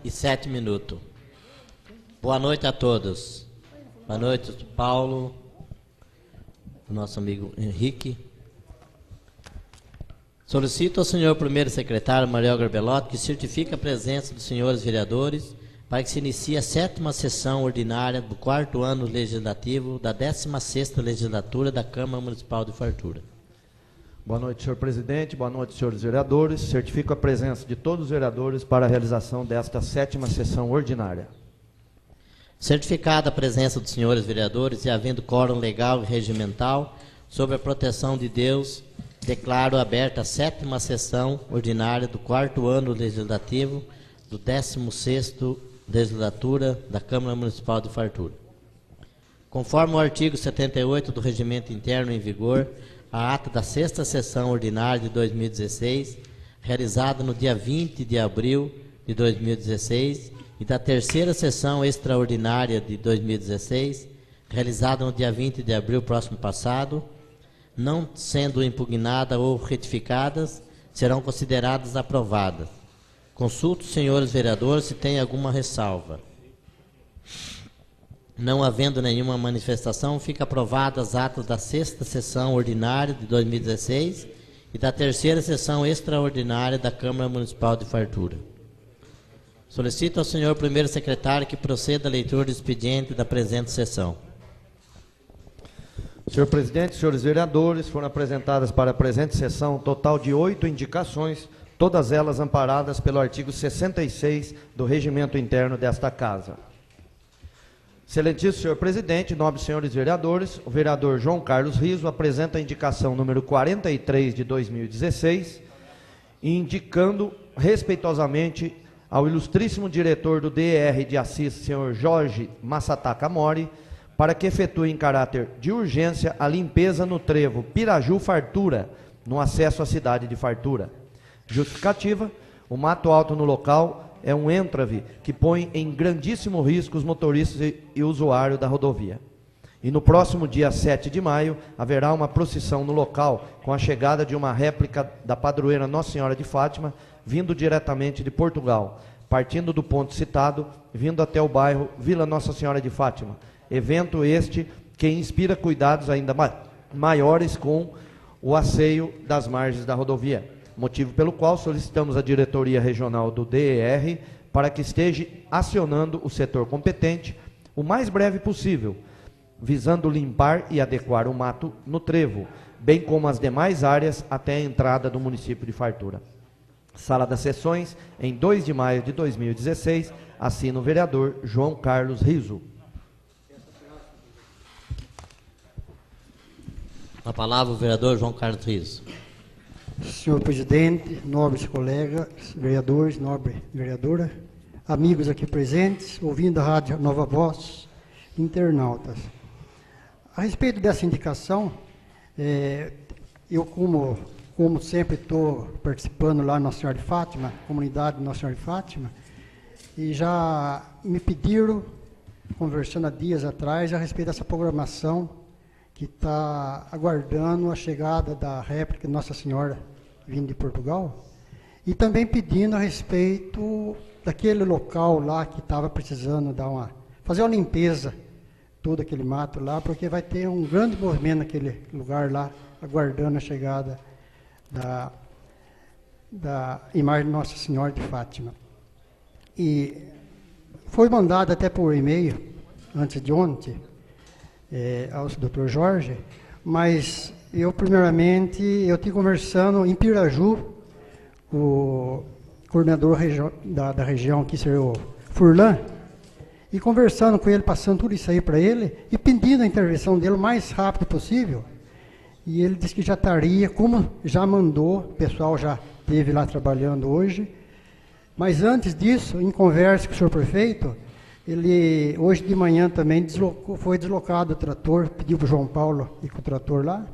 E 7 minutos. Boa noite a todos. Boa noite, Paulo, nosso amigo Henrique. Solicito ao senhor primeiro secretário, Mariel Garbelotti, que certifique a presença dos senhores vereadores para que se inicie a 7ª sessão ordinária do 4º ano legislativo da 16ª legislatura da Câmara Municipal de Fartura. Boa noite, senhor presidente. Boa noite, senhores vereadores. Certifico a presença de todos os vereadores para a realização desta 7ª sessão ordinária. Certificada a presença dos senhores vereadores e havendo quórum legal e regimental, sob a proteção de Deus, declaro aberta a 7ª sessão ordinária do 4º ano legislativo do 16ª legislatura da Câmara Municipal de Fartura. Conforme o artigo 78 do Regimento Interno em vigor, a ata da 6ª sessão ordinária de 2016, realizada no dia 20 de abril de 2016, e da 3ª sessão extraordinária de 2016, realizada no dia 20 de abril próximo passado, não sendo impugnada ou retificadas, serão consideradas aprovadas. Consulto os senhores vereadores se tem alguma ressalva. Não havendo nenhuma manifestação, fica aprovadas as atas da 6ª sessão ordinária de 2016 e da 3ª sessão extraordinária da Câmara Municipal de Fartura. Solicito ao senhor primeiro secretário que proceda à leitura do expediente da presente sessão. Senhor presidente, senhores vereadores, foram apresentadas para a presente sessão um total de 8 indicações, todas elas amparadas pelo artigo 66 do Regimento Interno desta Casa. Excelentíssimo senhor presidente, nobres senhores vereadores, o vereador João Carlos Riso apresenta a indicação número 43 de 2016, indicando respeitosamente ao ilustríssimo diretor do DER de Assis, senhor Jorge Massataka Mori, para que efetue em caráter de urgência a limpeza no trevo Piraju Fartura, no acesso à cidade de Fartura. Justificativa: o mato alto no local é um entrave que põe em grandíssimo risco os motoristas e usuário da rodovia. E no próximo dia 7 de maio, haverá uma procissão no local, com a chegada de uma réplica da padroeira Nossa Senhora de Fátima, vindo diretamente de Portugal, partindo do ponto citado, vindo até o bairro Vila Nossa Senhora de Fátima. Evento este que inspira cuidados ainda maiores com o asseio das margens da rodovia. Motivo pelo qual solicitamos à diretoria regional do DER para que esteja acionando o setor competente o mais breve possível, visando limpar e adequar o mato no trevo, bem como as demais áreas até a entrada do município de Fartura. Sala das Sessões, em 2 de maio de 2016, assina o vereador João Carlos Riso. A palavra o vereador João Carlos Riso. Senhor presidente, nobres colegas, vereadores, nobre vereadora, amigos aqui presentes, ouvindo a Rádio Nova Voz, internautas. A respeito dessa indicação, eu como sempre estou participando lá na Nossa Senhora de Fátima, comunidade Nossa Senhora de Fátima, e já me pediram, conversando há dias atrás, a respeito dessa programação que está aguardando a chegada da réplica de Nossa Senhora vindo de Portugal, e também pedindo a respeito daquele local lá que estava precisando fazer uma limpeza, todo aquele mato lá, porque vai ter um grande movimento naquele lugar lá, aguardando a chegada da imagem de Nossa Senhora de Fátima. E foi mandado até por e-mail, antes de ontem, ao Dr. Jorge, mas eu estive conversando em Piraju, o coordenador da região aqui, senhor Furlan, e conversando com ele, passando tudo isso aí para ele, e pedindo a intervenção dele o mais rápido possível, e ele disse que já estaria, como já mandou, o pessoal já esteve lá trabalhando hoje, mas antes disso, em conversa com o senhor prefeito, ele, hoje de manhã também, foi deslocado o trator, pediu para o João Paulo ir com o trator lá,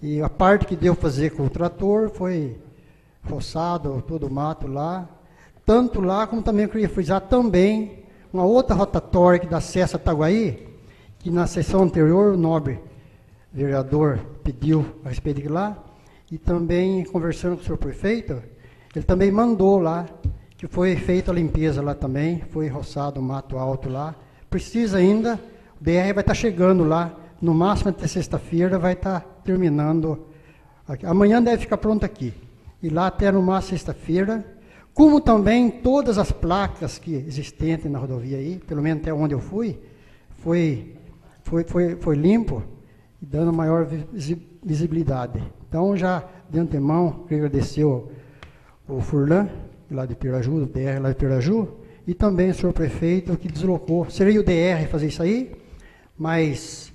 e a parte que deu fazer com o trator foi roçado, todo o mato lá, tanto lá como também eu queria frisar também uma outra rotatória que dá acesso a Itaguaí, que na sessão anterior o nobre vereador pediu a respeito de lá, e também conversando com o senhor prefeito, ele também mandou lá que foi feita a limpeza lá também, foi roçado o mato alto lá. Precisa ainda, o DR vai estar chegando lá, no máximo até sexta-feira vai estar terminando. Amanhã deve ficar pronto aqui. E lá até no máximo sexta-feira, como também todas as placas que existentes na rodovia aí, pelo menos até onde eu fui, foi limpo, dando maior visibilidade. Então, já de antemão, queria agradecer o Furlan, lá de Piraju, do DR lá de Piraju, e também o senhor prefeito, que deslocou. Seria o DR fazer isso aí, mas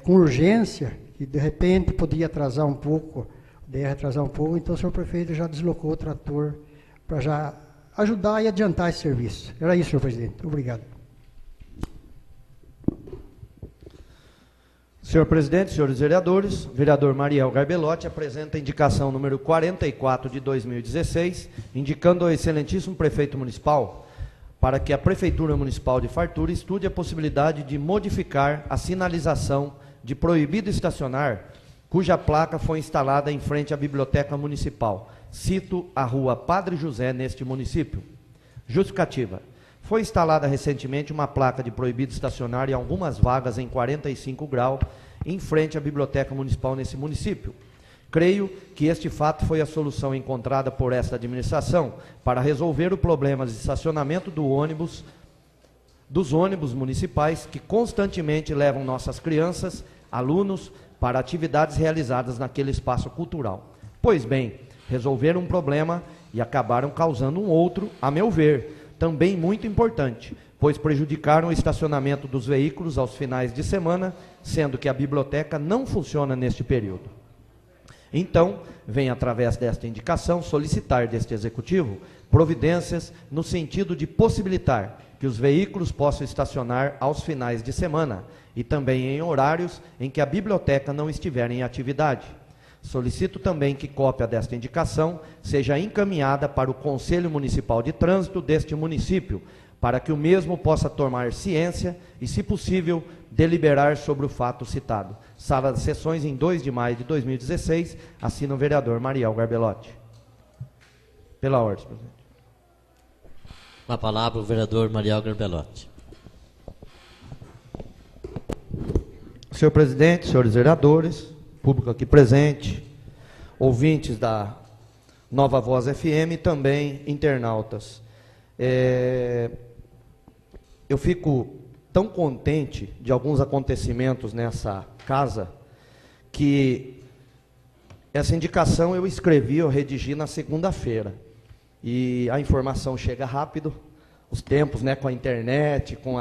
com urgência, que de repente podia atrasar um pouco, o DR atrasar um pouco, então o senhor prefeito já deslocou o trator para já ajudar e adiantar esse serviço. Era isso, senhor presidente. Obrigado. Senhor presidente, senhores vereadores, o vereador Mariel Garbelotti apresenta a indicação número 44 de 2016, indicando ao excelentíssimo prefeito municipal para que a Prefeitura Municipal de Fartura estude a possibilidade de modificar a sinalização de proibido estacionar, cuja placa foi instalada em frente à Biblioteca Municipal. Cito a rua Padre José neste município. Justificativa. Foi instalada recentemente uma placa de proibido estacionar em algumas vagas em 45 graus em frente à Biblioteca Municipal nesse município. Creio que este fato foi a solução encontrada por esta administração para resolver o problema de estacionamento dos ônibus municipais que constantemente levam nossas crianças, alunos, para atividades realizadas naquele espaço cultural. Pois bem, resolveram um problema e acabaram causando um outro, a meu ver, também muito importante, pois prejudicaram o estacionamento dos veículos aos finais de semana, sendo que a biblioteca não funciona neste período. Então, venho através desta indicação solicitar deste Executivo providências no sentido de possibilitar que os veículos possam estacionar aos finais de semana e também em horários em que a biblioteca não estiver em atividade. Solicito também que cópia desta indicação seja encaminhada para o Conselho Municipal de Trânsito deste município, para que o mesmo possa tomar ciência e, se possível, deliberar sobre o fato citado. Sala de Sessões, em 2 de maio de 2016, assina o vereador Mariel Garbelotti. Pela ordem, presidente. Com a palavra o vereador Mariel Garbelotti. Senhor presidente, senhores vereadores, público aqui presente, ouvintes da Nova Voz FM e também internautas. Eu fico tão contente de alguns acontecimentos nessa casa, que essa indicação eu escrevi, eu redigi na segunda-feira, e a informação chega rápido, os tempos, né, com a internet, com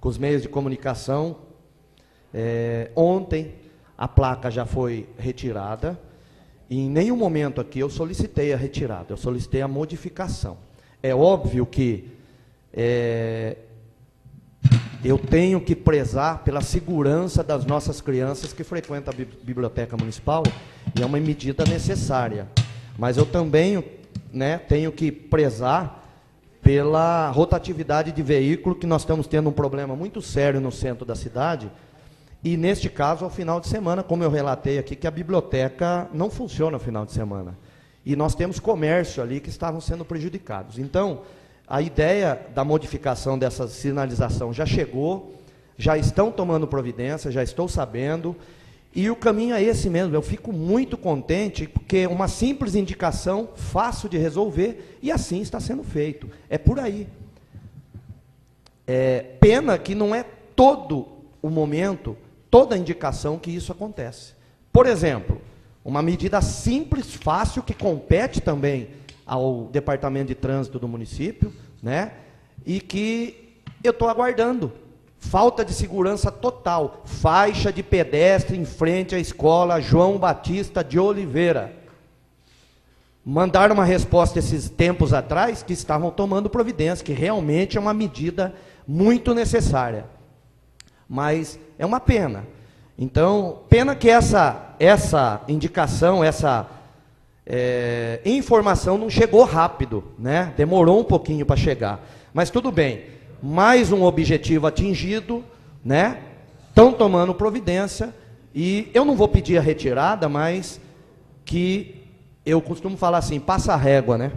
os meios de comunicação. Ontem a placa já foi retirada, e em nenhum momento aqui eu solicitei a retirada, eu solicitei a modificação. É óbvio que eu tenho que prezar pela segurança das nossas crianças que frequentam a Biblioteca Municipal, e é uma medida necessária. Mas eu também, né, tenho que prezar pela rotatividade de veículo, que nós estamos tendo um problema muito sério no centro da cidade, e neste caso, ao final de semana, como eu relatei aqui, que a biblioteca não funciona no final de semana. E nós temos comércio ali que estavam sendo prejudicados. Então, a ideia da modificação dessa sinalização já chegou, já estão tomando providência, já estou sabendo, e o caminho é esse mesmo. Eu fico muito contente, porque uma simples indicação, fácil de resolver, e assim está sendo feito. É por aí. Pena que não é todo o momento, toda a indicação que isso acontece. Por exemplo, uma medida simples, fácil, que compete também ao Departamento de Trânsito do município, né? E que eu estou aguardando. Falta de segurança total. Faixa de pedestre em frente à escola João Batista de Oliveira. Mandaram uma resposta esses tempos atrás que estavam tomando providência, que realmente é uma medida muito necessária. Mas é uma pena. Então, pena que essa indicação, essa informação não chegou rápido, né? Demorou um pouquinho para chegar. Mas tudo bem. Mais um objetivo atingido, né? Estão tomando providência, e eu não vou pedir a retirada, mas que eu costumo falar assim, passa a régua, né?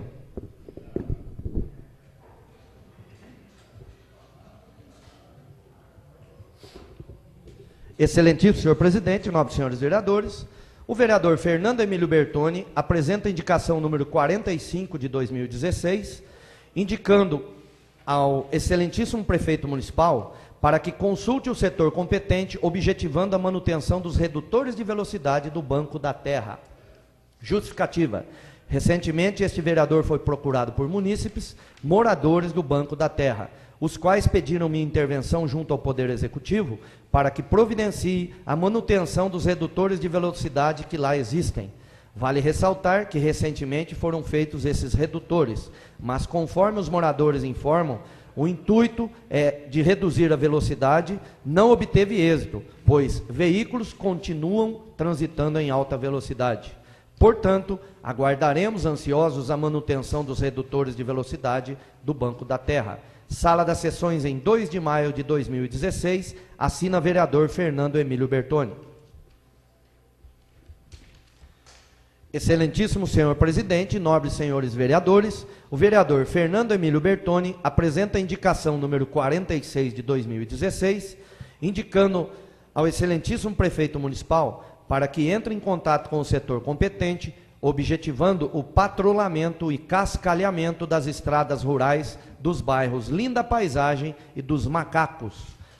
Excelentíssimo senhor presidente, nobres senhores vereadores, o vereador Fernando Emílio Bertoni apresenta a indicação número 45 de 2016, indicando ao excelentíssimo prefeito municipal para que consulte o setor competente, objetivando a manutenção dos redutores de velocidade do Banco da Terra. Justificativa. Recentemente, este vereador foi procurado por munícipes, moradores do Banco da Terra, os quais pediram minha intervenção junto ao Poder Executivo para que providencie a manutenção dos redutores de velocidade que lá existem. Vale ressaltar que recentemente foram feitos esses redutores, mas conforme os moradores informam, o intuito de reduzir a velocidade não obteve êxito, pois veículos continuam transitando em alta velocidade. Portanto, aguardaremos ansiosos a manutenção dos redutores de velocidade do Banco da Terra. Sala das Sessões, em 2 de maio de 2016, assina vereador Fernando Emílio Bertoni. Excelentíssimo senhor presidente, nobres senhores vereadores, o vereador Fernando Emílio Bertoni apresenta a indicação número 46 de 2016, indicando ao excelentíssimo prefeito municipal para que entre em contato com o setor competente, objetivando o patrulhamento e cascalhamento das estradas rurais dos bairros Linda Paisagem e dos Macacos.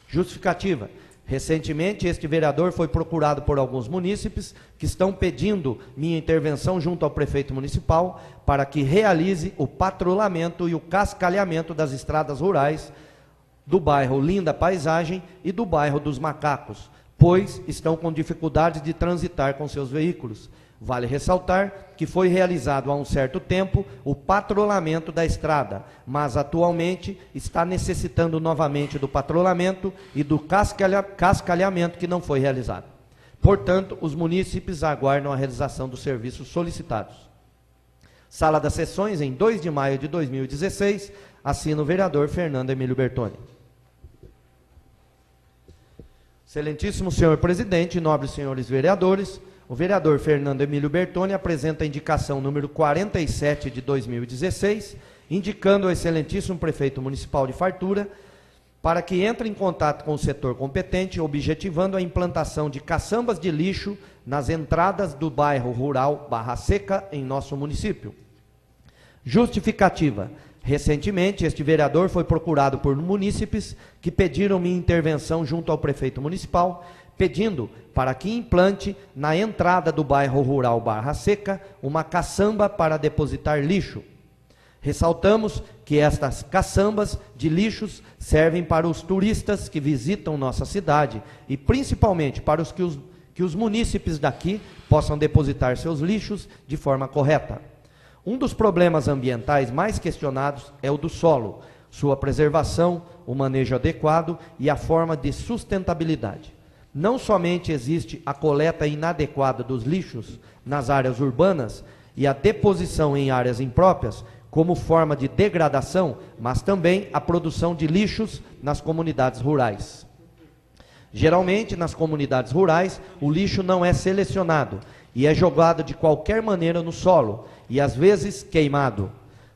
Justificativa. Recentemente, este vereador foi procurado por alguns munícipes que estão pedindo minha intervenção junto ao prefeito municipal para que realize o patrulhamento e o cascalhamento das estradas rurais do bairro Linda Paisagem e do bairro dos Macacos, pois estão com dificuldade de transitar com seus veículos. Vale ressaltar que foi realizado há um certo tempo o patrulhamento da estrada, mas atualmente está necessitando novamente do patrulhamento e do cascalhamento que não foi realizado. Portanto, os munícipes aguardam a realização dos serviços solicitados. Sala das Sessões, em 2 de maio de 2016, assina o vereador Fernando Emílio Bertoni. Excelentíssimo senhor presidente, nobres senhores vereadores, o vereador Fernando Emílio Bertoni apresenta a indicação número 47 de 2016, indicando ao excelentíssimo prefeito municipal de Fartura para que entre em contato com o setor competente, objetivando a implantação de caçambas de lixo nas entradas do bairro rural Barra Seca, em nosso município. Justificativa. Recentemente, este vereador foi procurado por munícipes que pediram minha intervenção junto ao prefeito municipal, pedindo para que implante na entrada do bairro rural Barra Seca uma caçamba para depositar lixo. Ressaltamos que estas caçambas de lixos servem para os turistas que visitam nossa cidade e principalmente para que os munícipes daqui possam depositar seus lixos de forma correta. Um dos problemas ambientais mais questionados é o do solo, sua preservação, o manejo adequado e a forma de sustentabilidade. Não somente existe a coleta inadequada dos lixos nas áreas urbanas e a deposição em áreas impróprias, como forma de degradação, mas também a produção de lixos nas comunidades rurais. Geralmente, nas comunidades rurais, o lixo não é selecionado e é jogado de qualquer maneira no solo e, às vezes, queimado,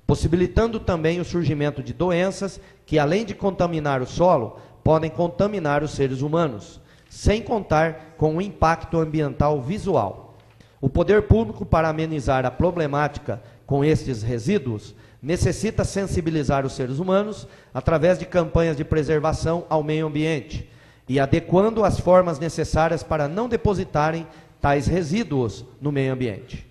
possibilitando também o surgimento de doenças que, além de contaminar o solo, podem contaminar os seres humanos, sem contar com o impacto ambiental visual. O poder público, para amenizar a problemática com estes resíduos, necessita sensibilizar os seres humanos através de campanhas de preservação ao meio ambiente e adequando as formas necessárias para não depositarem tais resíduos no meio ambiente.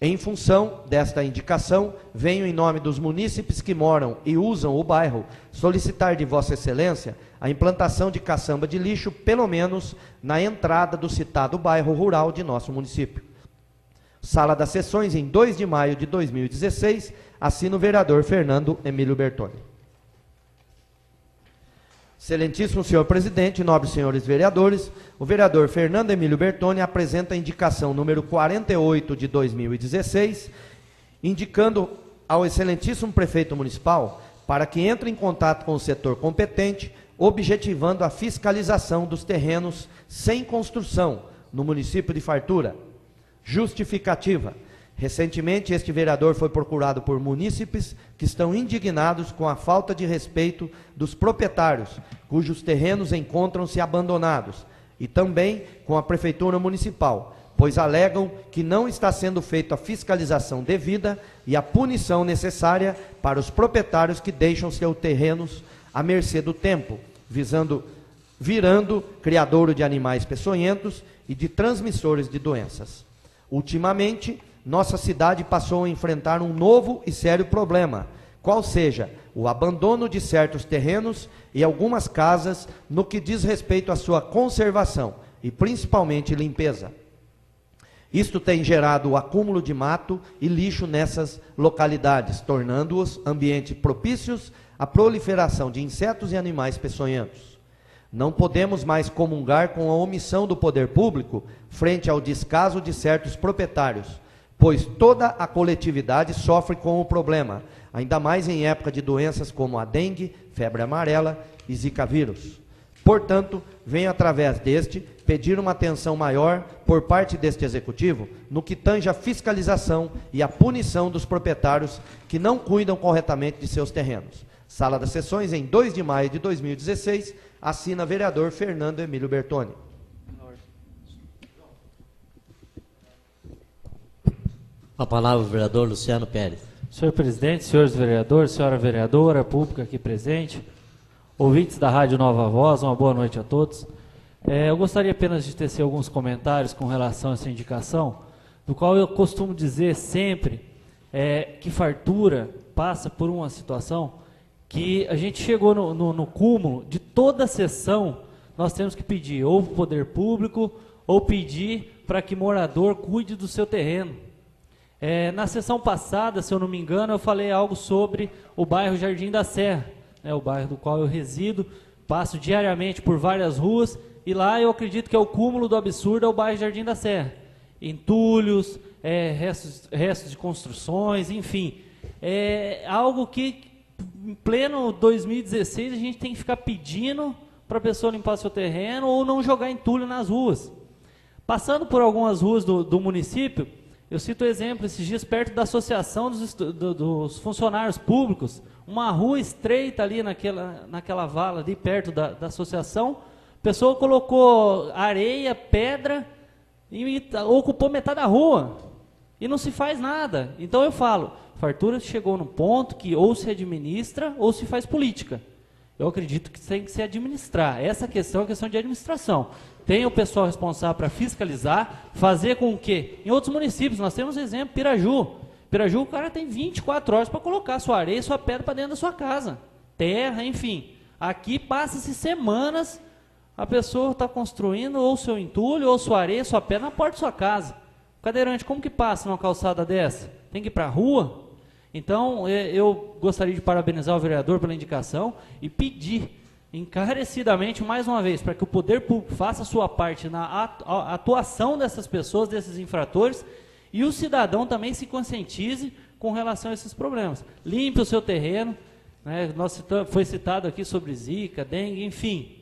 Em função desta indicação, venho em nome dos munícipes que moram e usam o bairro solicitar de Vossa Excelência a implantação de caçamba de lixo, pelo menos na entrada do citado bairro rural de nosso município. Sala das Sessões, em 2 de maio de 2016, assina o vereador Fernando Emílio Bertoni. Excelentíssimo senhor presidente, nobres senhores vereadores, o vereador Fernando Emílio Bertoni apresenta a indicação número 48 de 2016, indicando ao excelentíssimo prefeito municipal para que entre em contato com o setor competente, objetivando a fiscalização dos terrenos sem construção no município de Fartura. Justificativa. Recentemente, este vereador foi procurado por munícipes que estão indignados com a falta de respeito dos proprietários, cujos terrenos encontram-se abandonados, e também com a Prefeitura Municipal, pois alegam que não está sendo feita a fiscalização devida e a punição necessária para os proprietários que deixam seus terrenos à mercê do tempo, virando criadouro de animais peçonhentos e de transmissores de doenças. Ultimamente, nossa cidade passou a enfrentar um novo e sério problema, qual seja o abandono de certos terrenos e algumas casas no que diz respeito à sua conservação e principalmente limpeza. Isto tem gerado o acúmulo de mato e lixo nessas localidades, tornando-os ambientes propícios à proliferação de insetos e animais peçonhentos. Não podemos mais comungar com a omissão do poder público frente ao descaso de certos proprietários, pois toda a coletividade sofre com o problema, ainda mais em época de doenças como a dengue, febre amarela e zika vírus. Portanto, venho através deste pedir uma atenção maior por parte deste Executivo no que tange a fiscalização e a punição dos proprietários que não cuidam corretamente de seus terrenos. Sala das Sessões, em 2 de maio de 2016, assina vereador Fernando Emílio Bertoni. A palavra, o vereador Luciano Pérez. Senhor presidente, senhores vereadores, senhora vereadora, público aqui presente, ouvintes da Rádio Nova Voz, uma boa noite a todos. Eu gostaria apenas de tecer alguns comentários com relação a essa indicação, do qual eu costumo dizer sempre que fartura passa por uma situação que a gente chegou no cúmulo de toda a sessão, nós temos que pedir ou o poder público ou pedir para que morador cuide do seu terreno. Na sessão passada, se eu não me engano, eu falei algo sobre o bairro Jardim da Serra, o bairro do qual eu resido, passo diariamente por várias ruas, e lá eu acredito que é o cúmulo do absurdo, é o bairro Jardim da Serra. Entulhos, restos de construções, enfim. É algo que, em pleno 2016, a gente tem que ficar pedindo para a pessoa limpar seu terreno ou não jogar entulho nas ruas. Passando por algumas ruas do município, eu cito exemplo, esses dias perto da associação dos funcionários públicos, uma rua estreita ali naquela vala ali perto da associação, a pessoa colocou areia, pedra e ocupou metade da rua e não se faz nada. Então eu falo, fartura chegou no ponto que ou se administra ou se faz política. Eu acredito que tem que se administrar. Essa questão é questão de administração. Tem o pessoal responsável para fiscalizar, fazer com que, em outros municípios, nós temos exemplo, Piraju. Piraju, o cara tem 24 horas para colocar sua areia e sua pedra para dentro da sua casa. Terra, enfim. Aqui passa-se semanas, a pessoa está construindo ou seu entulho, ou sua areia, sua pedra na porta da sua casa. Cadeirante, como que passa numa calçada dessa? Tem que ir para a rua? Então, eu gostaria de parabenizar o vereador pela indicação e pedir encarecidamente, mais uma vez, para que o poder público faça a sua parte na atuação dessas pessoas, desses infratores, e o cidadão também se conscientize com relação a esses problemas. Limpe o seu terreno, foi citado aqui sobre zika, dengue, enfim.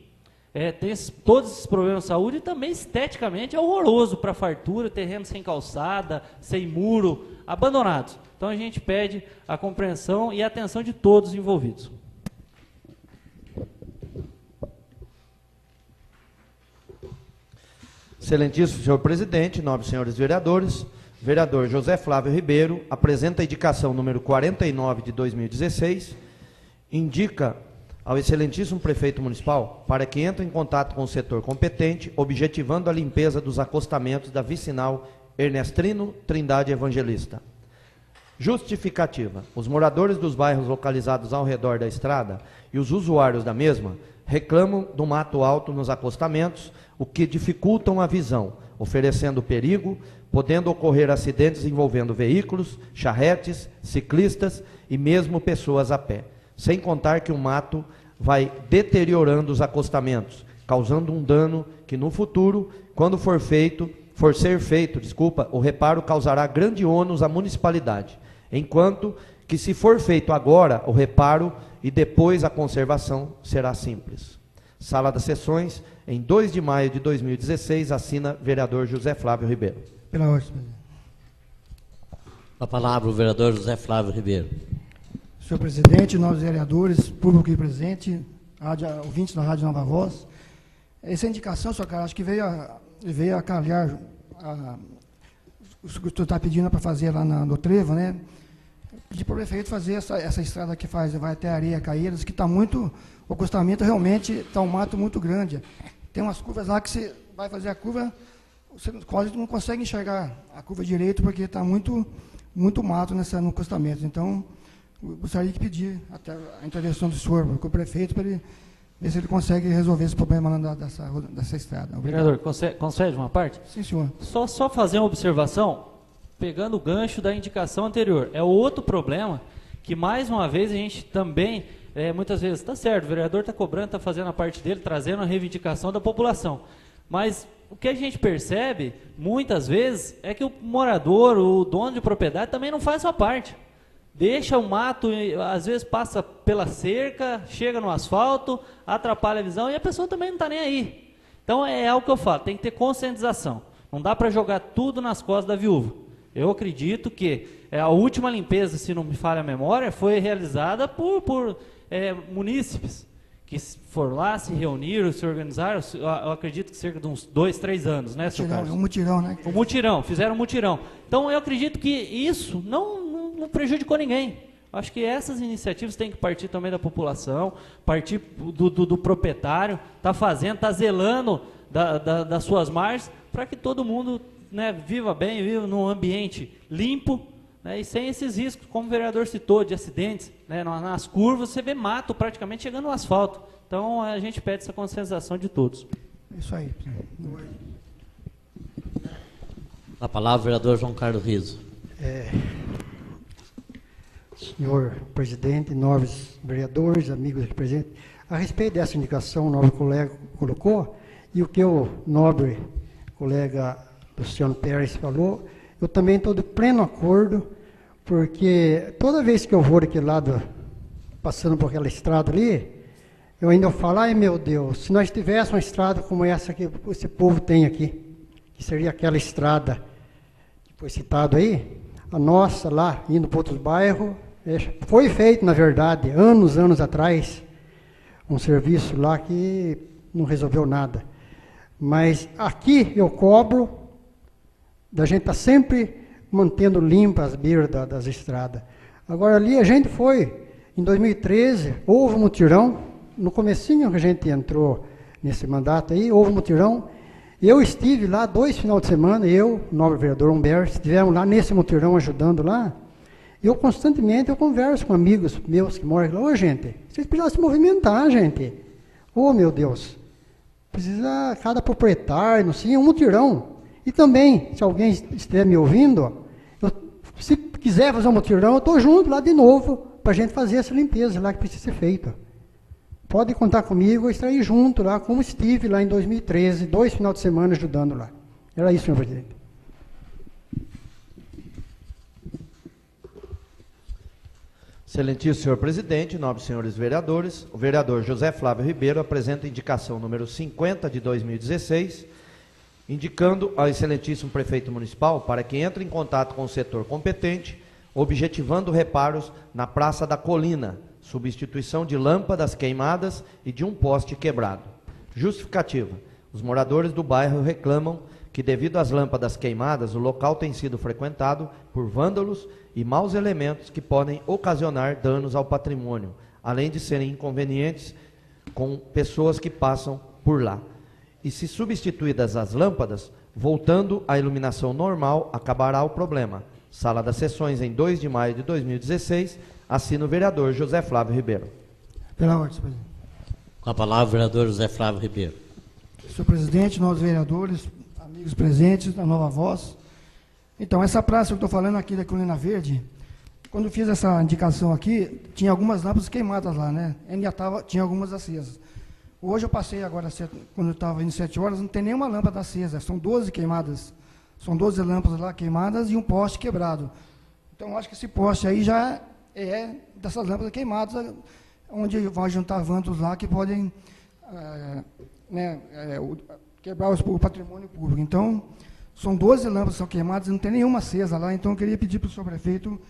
Tem todos esses problemas de saúde e também esteticamente é horroroso para a fartura, terreno sem calçada, sem muro, abandonados. Então a gente pede a compreensão e a atenção de todos os envolvidos. Excelentíssimo senhor presidente, nobres senhores vereadores, vereador José Flávio Ribeiro apresenta a indicação número 49 de 2016, indica ao excelentíssimo prefeito municipal para que entre em contato com o setor competente, objetivando a limpeza dos acostamentos da vicinal Ernestrino Trindade Evangelista. Justificativa: os moradores dos bairros localizados ao redor da estrada e os usuários da mesma reclamam do mato alto nos acostamentos, o que dificultam a visão, oferecendo perigo, podendo ocorrer acidentes envolvendo veículos, charretes, ciclistas e mesmo pessoas a pé. Sem contar que o mato vai deteriorando os acostamentos, causando um dano que no futuro, quando for ser feito, o reparo causará grande ônus à municipalidade, enquanto que se for feito agora o reparo e depois a conservação será simples. Sala das Sessões, em 2 de maio de 2016, assina vereador José Flávio Ribeiro. Pela ordem, presidente. A palavra o vereador José Flávio Ribeiro. Senhor presidente, nós vereadores, público aqui presente, ouvintes da Rádio Nova Voz, Essa indicação, senhor Carlos, acho que veio a calhar o que o senhor está pedindo para fazer lá no Trevo, né? Pedir para o prefeito fazer essa estrada que vai até Areia Caíras, que está muito, o acostamento realmente está um mato muito grande. Tem umas curvas lá que você vai fazer a curva, você quase não consegue enxergar a curva direito, porque está muito mato no acostamento. Então, eu gostaria de pedir até a intervenção do senhor, com o prefeito, para ele ver se ele consegue resolver esse problema lá dessa estrada. Obrigado. Vereador, concede uma parte? Sim, senhor. Só fazer uma observação, pegando o gancho da indicação anterior. É outro problema que, mais uma vez, a gente também, muitas vezes, está certo, o vereador está cobrando, está fazendo a parte dele, trazendo a reivindicação da população. Mas o que a gente percebe, muitas vezes, é que o morador, o dono de propriedade, também não faz a sua parte. Deixa o mato, às vezes passa pela cerca, chega no asfalto, atrapalha a visão e a pessoa também não está nem aí. Então é algo que eu falo, tem que ter conscientização. Não dá para jogar tudo nas costas da viúva. Eu acredito que a última limpeza, se não me falha a memória, foi realizada por munícipes que foram lá, se reuniram, se organizaram, eu acredito que cerca de uns 2, 3 anos, né, senhor Carlos? Um mutirão, né? Um mutirão, fizeram um mutirão. Então eu acredito que isso não prejudicou ninguém. Acho que essas iniciativas têm que partir também da população, partir do proprietário, está fazendo, está zelando das suas margens, para que todo mundo, né, viva bem, viva num ambiente limpo, né, e sem esses riscos, como o vereador citou, de acidentes, né, nas curvas você vê mato praticamente chegando no asfalto. Então a gente pede essa conscientização de todos. Isso aí. A palavra, vereador João Carlos Riso. Senhor presidente, nobres vereadores, amigos aqui presentes, a respeito dessa indicação o nobre colega colocou, e o que o nobre colega Luciano Pérez falou, eu também estou de pleno acordo, porque toda vez que eu vou daquele lado, passando por aquela estrada ali, eu ainda falo, ai meu Deus, se nós tivéssemos uma estrada como essa que esse povo tem aqui, que seria aquela estrada que foi citado aí, a nossa lá, indo para outros bairros, foi feito, na verdade, anos atrás, um serviço lá que não resolveu nada. Mas aqui eu cobro da gente estar sempre mantendo limpas as beiras das estradas. Agora ali a gente foi, em 2013, houve um mutirão, no comecinho que a gente entrou nesse mandato aí, houve um mutirão, eu estive lá 2 finais de semana, o nobre vereador Humberto, estivemos lá nesse mutirão ajudando lá. Eu constantemente converso com amigos meus que moram lá. Ô, gente, vocês precisam se movimentar, gente. Ô, meu Deus, precisa cada proprietário, não sei, um mutirão. E também, se alguém estiver me ouvindo, se quiser fazer um mutirão, eu estou junto lá de novo, para a gente fazer essa limpeza lá que precisa ser feita. Pode contar comigo, eu estarei junto lá, como estive lá em 2013, 2 finais de semana ajudando lá. Era isso, senhor presidente. Excelentíssimo senhor presidente, nobres senhores vereadores, o vereador José Flávio Ribeiro apresenta a indicação número 50 de 2016, indicando ao excelentíssimo prefeito municipal para que entre em contato com o setor competente, objetivando reparos na Praça da Colina, substituição de lâmpadas queimadas e de um poste quebrado. Justificativa: os moradores do bairro reclamam que, devido às lâmpadas queimadas, o local tem sido frequentado por vândalos e maus elementos que podem ocasionar danos ao patrimônio, além de serem inconvenientes com pessoas que passam por lá. E se substituídas as lâmpadas, voltando à iluminação normal, acabará o problema. Sala das Sessões, em 2 de maio de 2016, assina o vereador José Flávio Ribeiro. Pela ordem, senhor presidente. Com a palavra, o vereador José Flávio Ribeiro. Senhor presidente, nós vereadores, amigos presentes, da Nova Voz. Então, essa praça que eu estou falando aqui da Colina Verde, quando eu fiz essa indicação aqui, tinha algumas lâmpadas queimadas lá, né? Ainda tinha algumas acesas. Hoje eu passei agora, quando eu estava indo 7 horas, não tem nenhuma lâmpada acesa, são 12 queimadas. São 12 lâmpadas lá queimadas e um poste quebrado. Então, eu acho que esse poste aí já é dessas lâmpadas queimadas, onde vai juntar vândalos lá que podem quebrar o patrimônio público. Então, são 12 lâmpadas que são queimadas, não tem nenhuma acesa lá, então eu queria pedir para o senhor prefeito,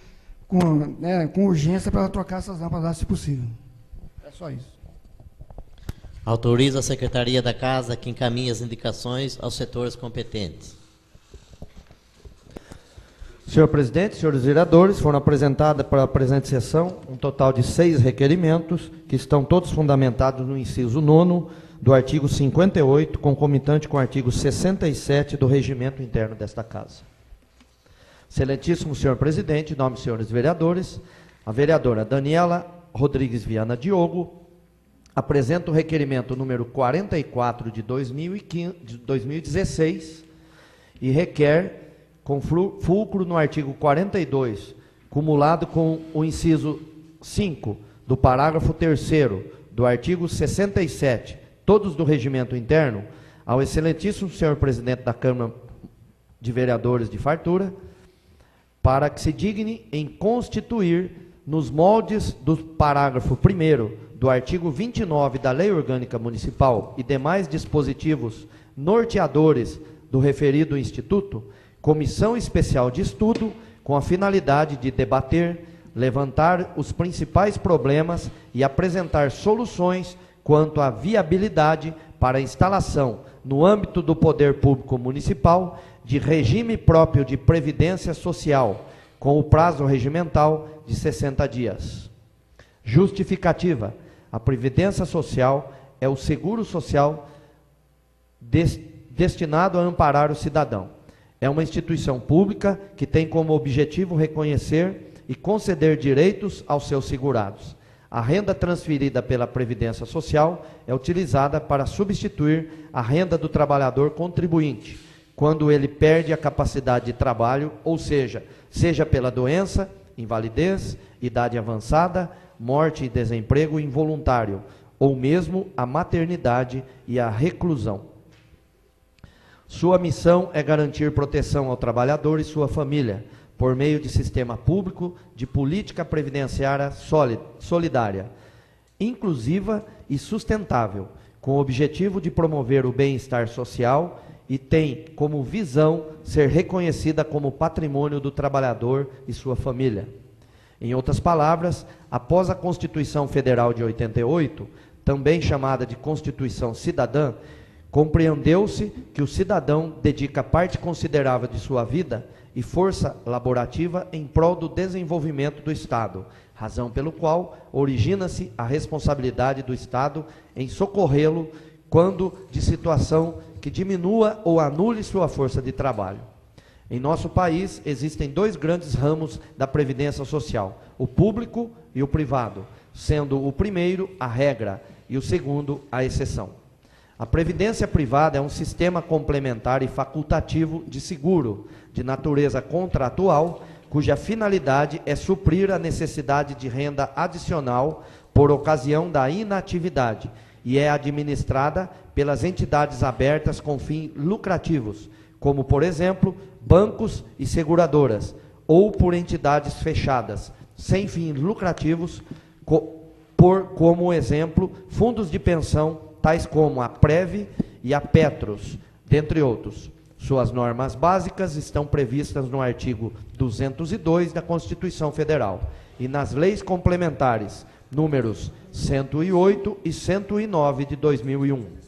com urgência, para trocar essas lâmpadas lá, se possível. É só isso. Autoriza a Secretaria da Casa que encaminhe as indicações aos setores competentes. Senhor presidente, senhores vereadores, foram apresentadas para a presente sessão um total de 6 requerimentos, que estão todos fundamentados no inciso 9º do artigo 58, concomitante com o artigo 67 do regimento interno desta Casa. Excelentíssimo senhor presidente, em nome dos senhores vereadores, a vereadora Daniela Rodrigues Viana Diogo apresenta o requerimento número 44 de 2016 e requer, com fulcro no artigo 42, cumulado com o inciso 5 do parágrafo 3º do artigo 67, todos do regimento interno, ao excelentíssimo senhor presidente da Câmara de Vereadores de Fartura, para que se digne em constituir, nos moldes do parágrafo 1º do artigo 29 da Lei Orgânica Municipal e demais dispositivos norteadores do referido Instituto, comissão especial de estudo com a finalidade de debater, levantar os principais problemas e apresentar soluções quanto à viabilidade para a instalação, no âmbito do poder público municipal, de regime próprio de previdência social, com o prazo regimental de 60 dias. Justificativa: a previdência social é o seguro social destinado a amparar o cidadão. É uma instituição pública que tem como objetivo reconhecer e conceder direitos aos seus segurados. A renda transferida pela Previdência Social é utilizada para substituir a renda do trabalhador contribuinte, quando ele perde a capacidade de trabalho, ou seja pela doença, invalidez, idade avançada, morte e desemprego involuntário, ou mesmo a maternidade e a reclusão. Sua missão é garantir proteção ao trabalhador e sua família, por meio de sistema público de política previdenciária solidária, inclusiva e sustentável, com o objetivo de promover o bem-estar social e tem como visão ser reconhecida como patrimônio do trabalhador e sua família. Em outras palavras, após a Constituição Federal de 88, também chamada de Constituição Cidadã, compreendeu-se que o cidadão dedica parte considerável de sua vida e força laborativa em prol do desenvolvimento do Estado, razão pelo qual origina-se a responsabilidade do Estado em socorrê-lo quando de situação que diminua ou anule sua força de trabalho. Em nosso país, existem 2 grandes ramos da previdência social, o público e o privado, sendo o primeiro a regra e o segundo a exceção. A previdência privada é um sistema complementar e facultativo de seguro, de natureza contratual, cuja finalidade é suprir a necessidade de renda adicional por ocasião da inatividade e é administrada pelas entidades abertas com fins lucrativos, como, por exemplo, bancos e seguradoras, ou por entidades fechadas, sem fins lucrativos, como exemplo, fundos de pensão, tais como a Prev e a Petros, dentre outros. Suas normas básicas estão previstas no artigo 202 da Constituição Federal e nas leis complementares números 108 e 109 de 2001.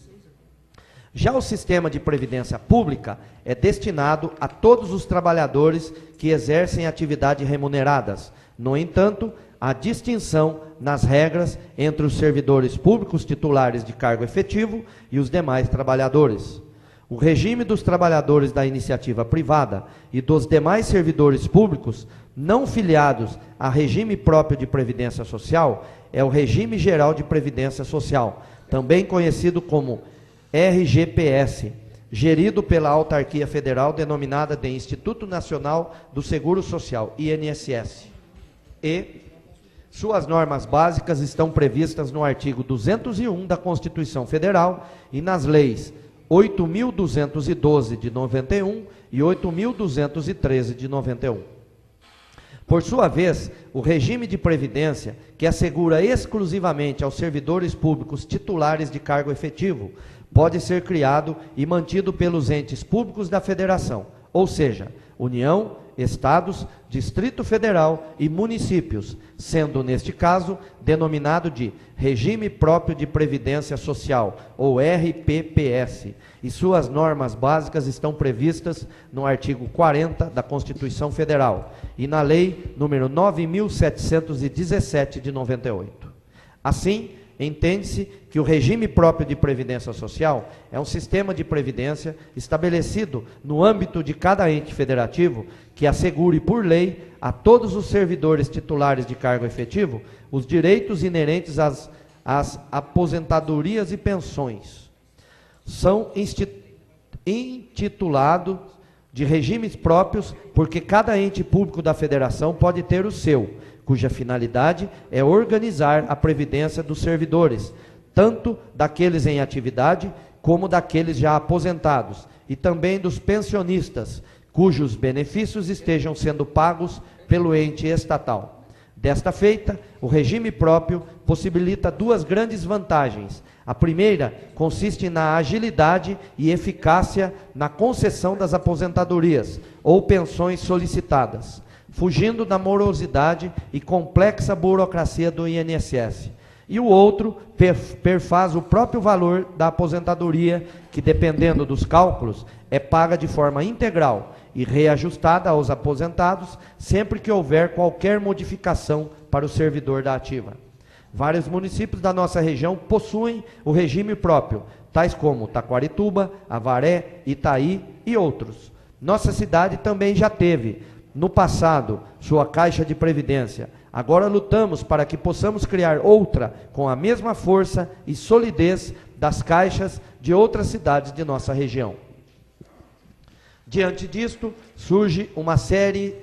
Já o sistema de previdência pública é destinado a todos os trabalhadores que exercem atividade remuneradas. No entanto, há distinção nas regras entre os servidores públicos titulares de cargo efetivo e os demais trabalhadores. O regime dos trabalhadores da iniciativa privada e dos demais servidores públicos não filiados a regime próprio de previdência social é o Regime Geral de Previdência Social, também conhecido como RGPS, gerido pela autarquia federal denominada de Instituto Nacional do Seguro Social, INSS. E suas normas básicas estão previstas no artigo 201 da Constituição Federal e nas leis 8.212 de 91 e 8.213 de 91. Por sua vez, o regime de previdência, que assegura exclusivamente aos servidores públicos titulares de cargo efetivo, pode ser criado e mantido pelos entes públicos da Federação, ou seja, União, estados, Distrito Federal e municípios, sendo, neste caso, denominado de Regime Próprio de Previdência Social, ou RPPS, e suas normas básicas estão previstas no artigo 40 da Constituição Federal e na Lei nº 9.717 de 98. Assim, entende-se que o regime próprio de previdência social é um sistema de previdência estabelecido no âmbito de cada ente federativo que assegure por lei a todos os servidores titulares de cargo efetivo os direitos inerentes às aposentadorias e pensões. São intitulados de regimes próprios porque cada ente público da federação pode ter o seu, cuja finalidade é organizar a previdência dos servidores, tanto daqueles em atividade como daqueles já aposentados, e também dos pensionistas, cujos benefícios estejam sendo pagos pelo ente estatal. Desta feita, o regime próprio possibilita duas grandes vantagens. A primeira consiste na agilidade e eficácia na concessão das aposentadorias ou pensões solicitadas, fugindo da morosidade e complexa burocracia do INSS. E o outro perfaz o próprio valor da aposentadoria, que, dependendo dos cálculos, é paga de forma integral e reajustada aos aposentados sempre que houver qualquer modificação para o servidor da ativa. Vários municípios da nossa região possuem o regime próprio, tais como Taquarituba, Avaré, Itaí e outros. Nossa cidade também já teve, no passado, sua caixa de previdência. Agora lutamos para que possamos criar outra com a mesma força e solidez das caixas de outras cidades de nossa região. Diante disto, surge uma série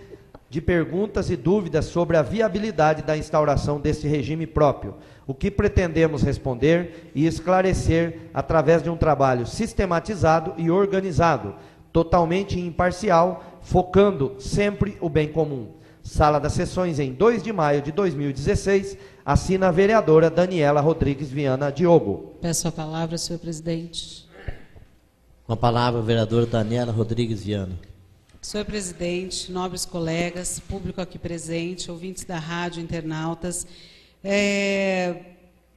de perguntas e dúvidas sobre a viabilidade da instauração deste regime próprio, o que pretendemos responder e esclarecer através de um trabalho sistematizado e organizado, totalmente imparcial, focando sempre o bem comum. Sala das Sessões, em 2 de maio de 2016, assina a vereadora Daniela Rodrigues Viana Diogo. Peço a palavra, senhor presidente. Com a palavra, a vereadora Daniela Rodrigues Viana. Senhor presidente, nobres colegas, público aqui presente, ouvintes da rádio, internautas,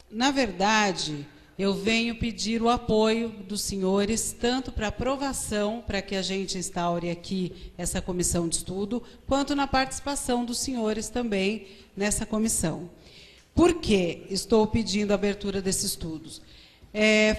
na verdade, eu venho pedir o apoio dos senhores, tanto para aprovação, para que a gente instaure aqui essa comissão de estudo, quanto na participação dos senhores também nessa comissão. Por que estou pedindo a abertura desses estudos?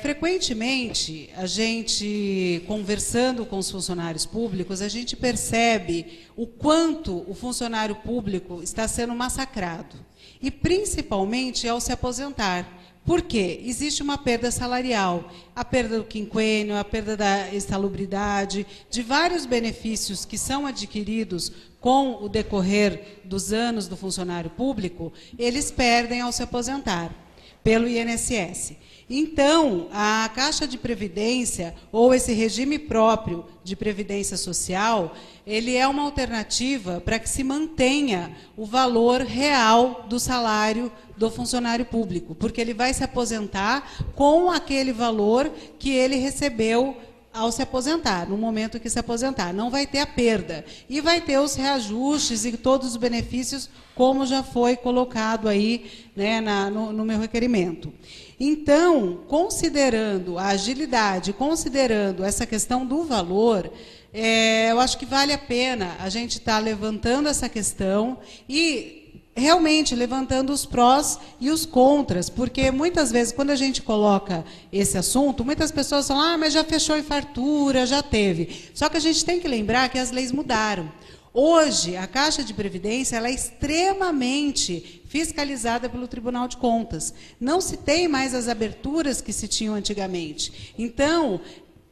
Frequentemente, a gente, conversando com os funcionários públicos, a gente percebe o quanto o funcionário público está sendo massacrado, e principalmente ao se aposentar. Por quê? Existe uma perda salarial, a perda do quinquênio, a perda da insalubridade, de vários benefícios que são adquiridos com o decorrer dos anos do funcionário público, eles perdem ao se aposentar pelo INSS. Então, a Caixa de Previdência, ou esse regime próprio de previdência social, ele é uma alternativa para que se mantenha o valor real do salário do funcionário público, porque ele vai se aposentar com aquele valor que ele recebeu ao se aposentar, no momento que se aposentar. Não vai ter a perda. E vai ter os reajustes e todos os benefícios, como já foi colocado aí, né, no meu requerimento. Então, considerando a agilidade, considerando essa questão do valor, eu acho que vale a pena a gente estar levantando essa questão e realmente levantando os prós e os contras, porque muitas vezes, quando a gente coloca esse assunto, muitas pessoas falam, mas já fechou em fartura, já teve. Só que a gente tem que lembrar que as leis mudaram. Hoje, a Caixa de Previdência ela é extremamente fiscalizada pelo Tribunal de Contas. Não se tem mais as aberturas que se tinham antigamente. Então,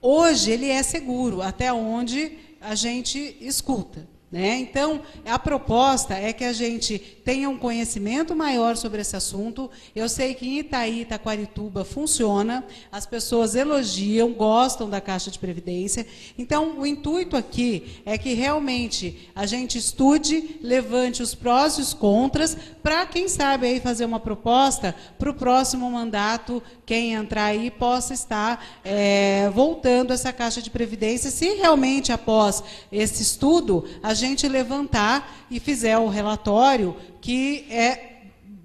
hoje ele é seguro, até onde a gente escuta, né? Então, a proposta é que a gente tenha um conhecimento maior sobre esse assunto. Eu sei que em Itaí, Taquarituba, funciona, as pessoas elogiam, gostam da Caixa de Previdência. Então, o intuito aqui é que realmente a gente estude, levante os prós e os contras, para, quem sabe, aí fazer uma proposta para o próximo mandato, quem entrar aí possa estar voltando essa Caixa de Previdência, se realmente, após esse estudo, a gente levantar e fizer o relatório que é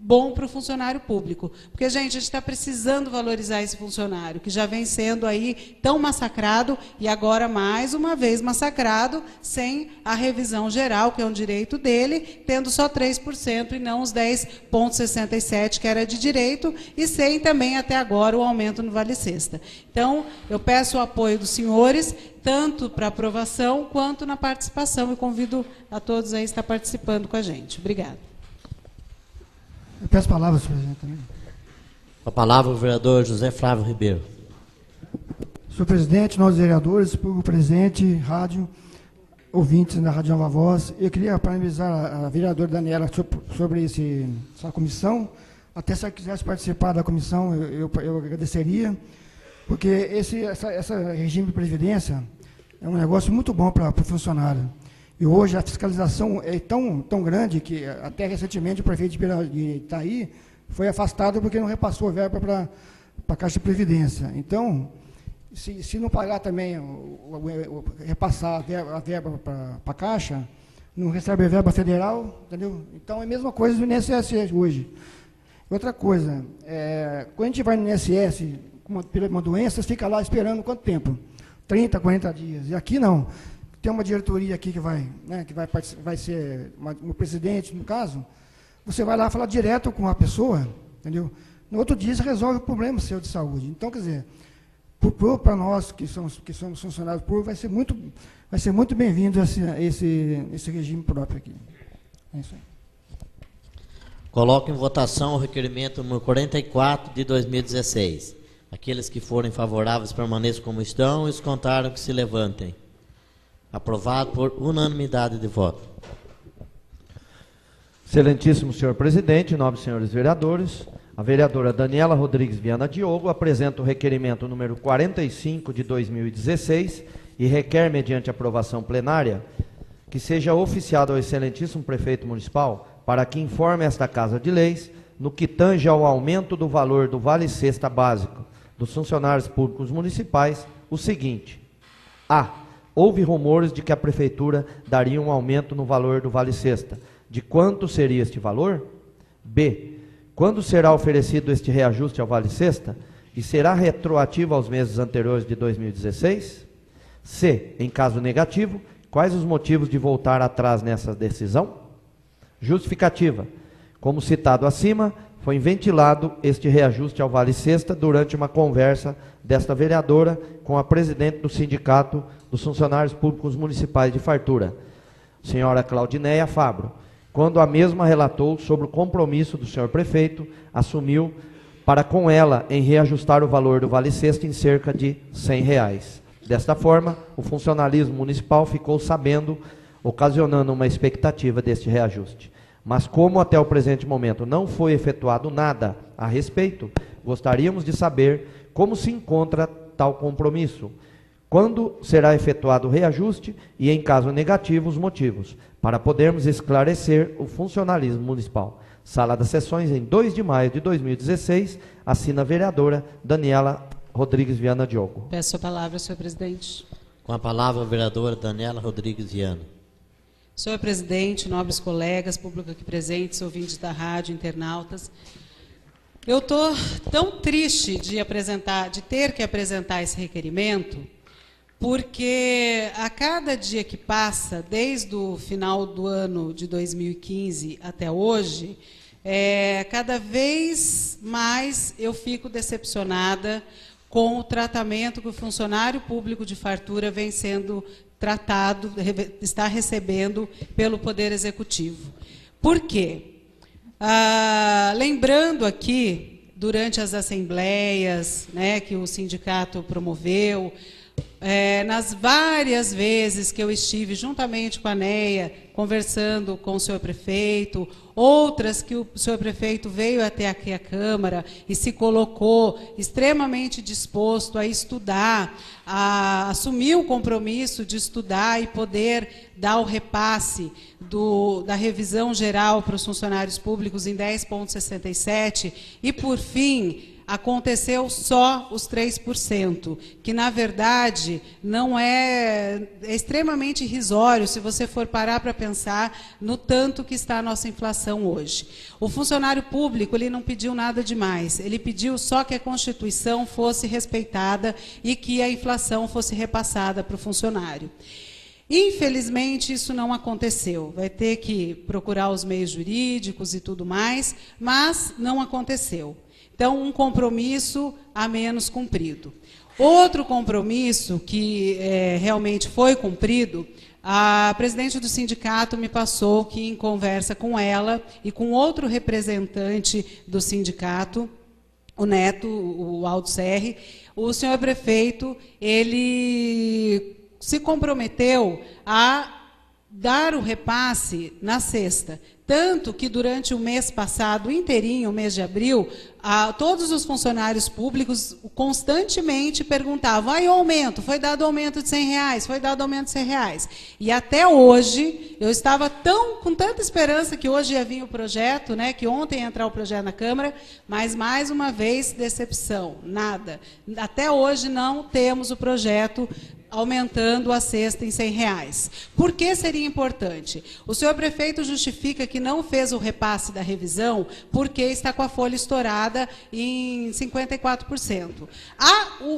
bom para o funcionário público. Porque, gente, a gente está precisando valorizar esse funcionário, que já vem sendo aí tão massacrado, e agora, mais uma vez, massacrado, sem a revisão geral, que é um direito dele, tendo só 3% e não os 10,67%, que era de direito, e sem também, até agora, o aumento no Vale Sexta. Então, eu peço o apoio dos senhores, tanto para aprovação, quanto na participação, e convido a todos a estar participando com a gente. Obrigada. Eu peço palavras, presidente, também. Com a palavra o vereador José Flávio Ribeiro. Senhor presidente, nós vereadores, público presente, rádio, ouvintes da Rádio Nova Voz, eu queria parabenizar a vereadora Daniela sobre essa comissão. Até se ela quisesse participar da comissão, eu agradeceria, porque esse regime de previdência é um negócio muito bom para o funcionário. E hoje a fiscalização é tão grande que até recentemente o prefeito de Itaí foi afastado porque não repassou a verba para a Caixa de Previdência. Então, se não pagar também, repassar a verba para a Caixa, não recebe a verba federal, entendeu? Então é a mesma coisa do INSS hoje. Outra coisa, quando a gente vai no INSS pela uma doença, fica lá esperando quanto tempo? 30, 40 dias. E aqui não. Tem uma diretoria aqui que vai ser o presidente, no caso, você vai lá falar direto com a pessoa, entendeu? No outro dia você resolve o problema seu de saúde. Então, quer dizer, para nós que somos funcionários públicos, vai ser muito bem-vindo esse regime próprio aqui. É isso aí. Coloco em votação o requerimento número 44 de 2016. Aqueles que forem favoráveis permaneçam como estão e os contrários que se levantem. Aprovado por unanimidade de voto. Excelentíssimo senhor presidente, nobres senhores vereadores, a vereadora Daniela Rodrigues Viana Diogo apresenta o requerimento número 45 de 2016 e requer, mediante aprovação plenária, que seja oficiado ao excelentíssimo prefeito municipal para que informe esta Casa de Leis no que tange ao aumento do valor do Vale Sexta Básico dos funcionários públicos municipais o seguinte: a. Houve rumores de que a prefeitura daria um aumento no valor do Vale Sexta. De quanto seria este valor? B. Quando será oferecido este reajuste ao Vale Sexta? E será retroativo aos meses anteriores de 2016? C. Em caso negativo, quais os motivos de voltar atrás nessa decisão? Justificativa. Como citado acima, foi ventilado este reajuste ao Vale Sexta durante uma conversa desta vereadora com a presidente do Sindicato dos Funcionários Públicos Municipais de Fartura, senhora Claudineia Fabro, quando a mesma relatou sobre o compromisso do senhor prefeito, assumiu para com ela em reajustar o valor do Vale Sexta em cerca de R$100. Desta forma, o funcionalismo municipal ficou sabendo, ocasionando uma expectativa deste reajuste. Mas como até o presente momento não foi efetuado nada a respeito, gostaríamos de saber como se encontra tal compromisso, quando será efetuado o reajuste e, em caso negativo, os motivos, para podermos esclarecer o funcionalismo municipal. Sala das Sessões, em 2 de maio de 2016, assina a vereadora Daniela Rodrigues Viana Diogo. Peço a palavra, senhor presidente. Com a palavra a vereadora Daniela Rodrigues Viana. Senhor presidente, nobres colegas, público aqui presentes, ouvintes da rádio, internautas, eu estou tão triste de ter que apresentar esse requerimento, porque a cada dia que passa, desde o final do ano de 2015 até hoje, cada vez mais eu fico decepcionada com o tratamento que o funcionário público de Fartura vem sendo tratado, está recebendo pelo Poder Executivo. Por quê? Lembrando aqui, durante as assembleias, né, que o sindicato promoveu, nas várias vezes que eu estive juntamente com a NEA, conversando com o senhor prefeito, outras que o senhor prefeito veio até aqui à Câmara e se colocou extremamente disposto a estudar, a assumir o compromisso de estudar e poder dar o repasse da revisão geral para os funcionários públicos em 10,67, e, por fim, aconteceu só os 3%, que, na verdade, não é extremamente irrisório se você for parar para pensar no tanto que está a nossa inflação hoje. O funcionário público, ele não pediu nada demais, ele pediu só que a Constituição fosse respeitada e que a inflação fosse repassada para o funcionário. Infelizmente, isso não aconteceu. Vai ter que procurar os meios jurídicos e tudo mais, mas não aconteceu. Então, um compromisso a menos cumprido. Outro compromisso que realmente foi cumprido, a presidente do sindicato me passou que, em conversa com ela e com outro representante do sindicato, o Neto, o Aldo Serri, o senhor prefeito, ele se comprometeu a dar o repasse na sexta. Tanto que, durante o mês passado inteirinho, o mês de abril, todos os funcionários públicos constantemente perguntavam: o aumento? Foi dado aumento de R$100? Foi dado aumento de R$100? E até hoje, eu estava com tanta esperança que hoje ia vir o projeto, né, que ontem ia entrar o projeto na Câmara, mas, mais uma vez, decepção, nada. Até hoje não temos o projeto aumentando a cesta em R$100. Por que seria importante? O senhor prefeito justifica que não fez o repasse da revisão porque está com a folha estourada em 54%.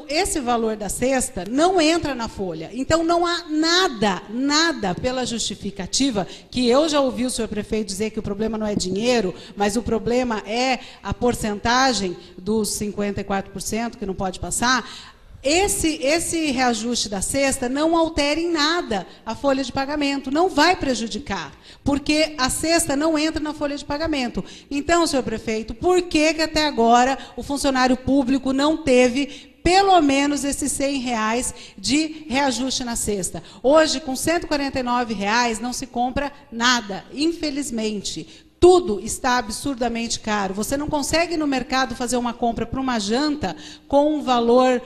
Esse valor da cesta não entra na folha. Então, não há nada pela justificativa, que eu já ouvi o senhor prefeito dizer que o problema não é dinheiro, mas o problema é a porcentagem dos 54% que não pode passar. Esse reajuste da cesta não altera em nada a folha de pagamento, não vai prejudicar, porque a cesta não entra na folha de pagamento. Então, senhor prefeito, por que até agora o funcionário público não teve pelo menos esses R$100 de reajuste na cesta? Hoje, com R$149, não se compra nada, infelizmente. Tudo está absurdamente caro. Você não consegue ir no mercado fazer uma compra para uma janta com um valor,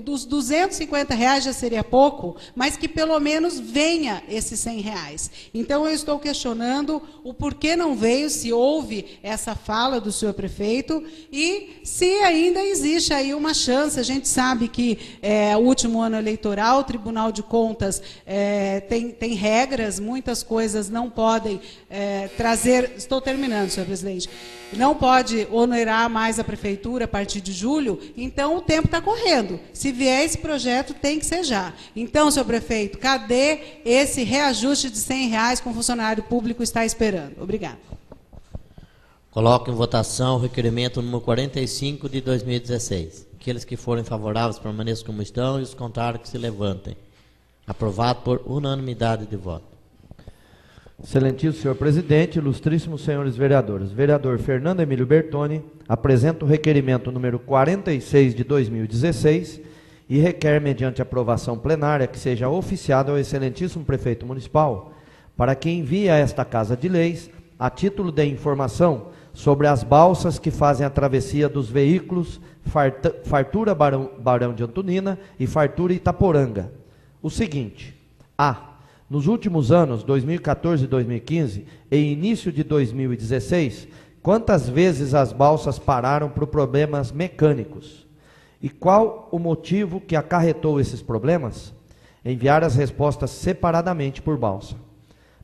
dos R$250 já seria pouco, mas que pelo menos venha esses R$100. Então, eu estou questionando o porquê não veio, se houve essa fala do senhor prefeito e se ainda existe aí uma chance. A gente sabe que o último ano eleitoral, o Tribunal de Contas tem regras, muitas coisas não podem trazer... Estou terminando, senhor presidente. Não pode onerar mais a prefeitura a partir de julho, então o tempo está correndo. Se vier esse projeto, tem que ser já. Então, senhor prefeito, cadê esse reajuste de R$100 que o funcionário público está esperando? Obrigada. Coloco em votação o requerimento número 45 de 2016. Aqueles que forem favoráveis permaneçam como estão e os contrários que se levantem. Aprovado por unanimidade de voto. Excelentíssimo senhor presidente, ilustríssimos senhores vereadores, vereador Fernando Emílio Bertoni apresenta o requerimento número 46 de 2016 e requer, mediante aprovação plenária, que seja oficiado ao excelentíssimo prefeito municipal para que envie a esta Casa de Leis, a título de informação, sobre as balsas que fazem a travessia dos veículos Fartura Barão de Antonina e Fartura Itaporanga. O seguinte: nos últimos anos, 2014 e 2015, e início de 2016, quantas vezes as balsas pararam por problemas mecânicos? E qual o motivo que acarretou esses problemas? Enviar as respostas separadamente por balsa.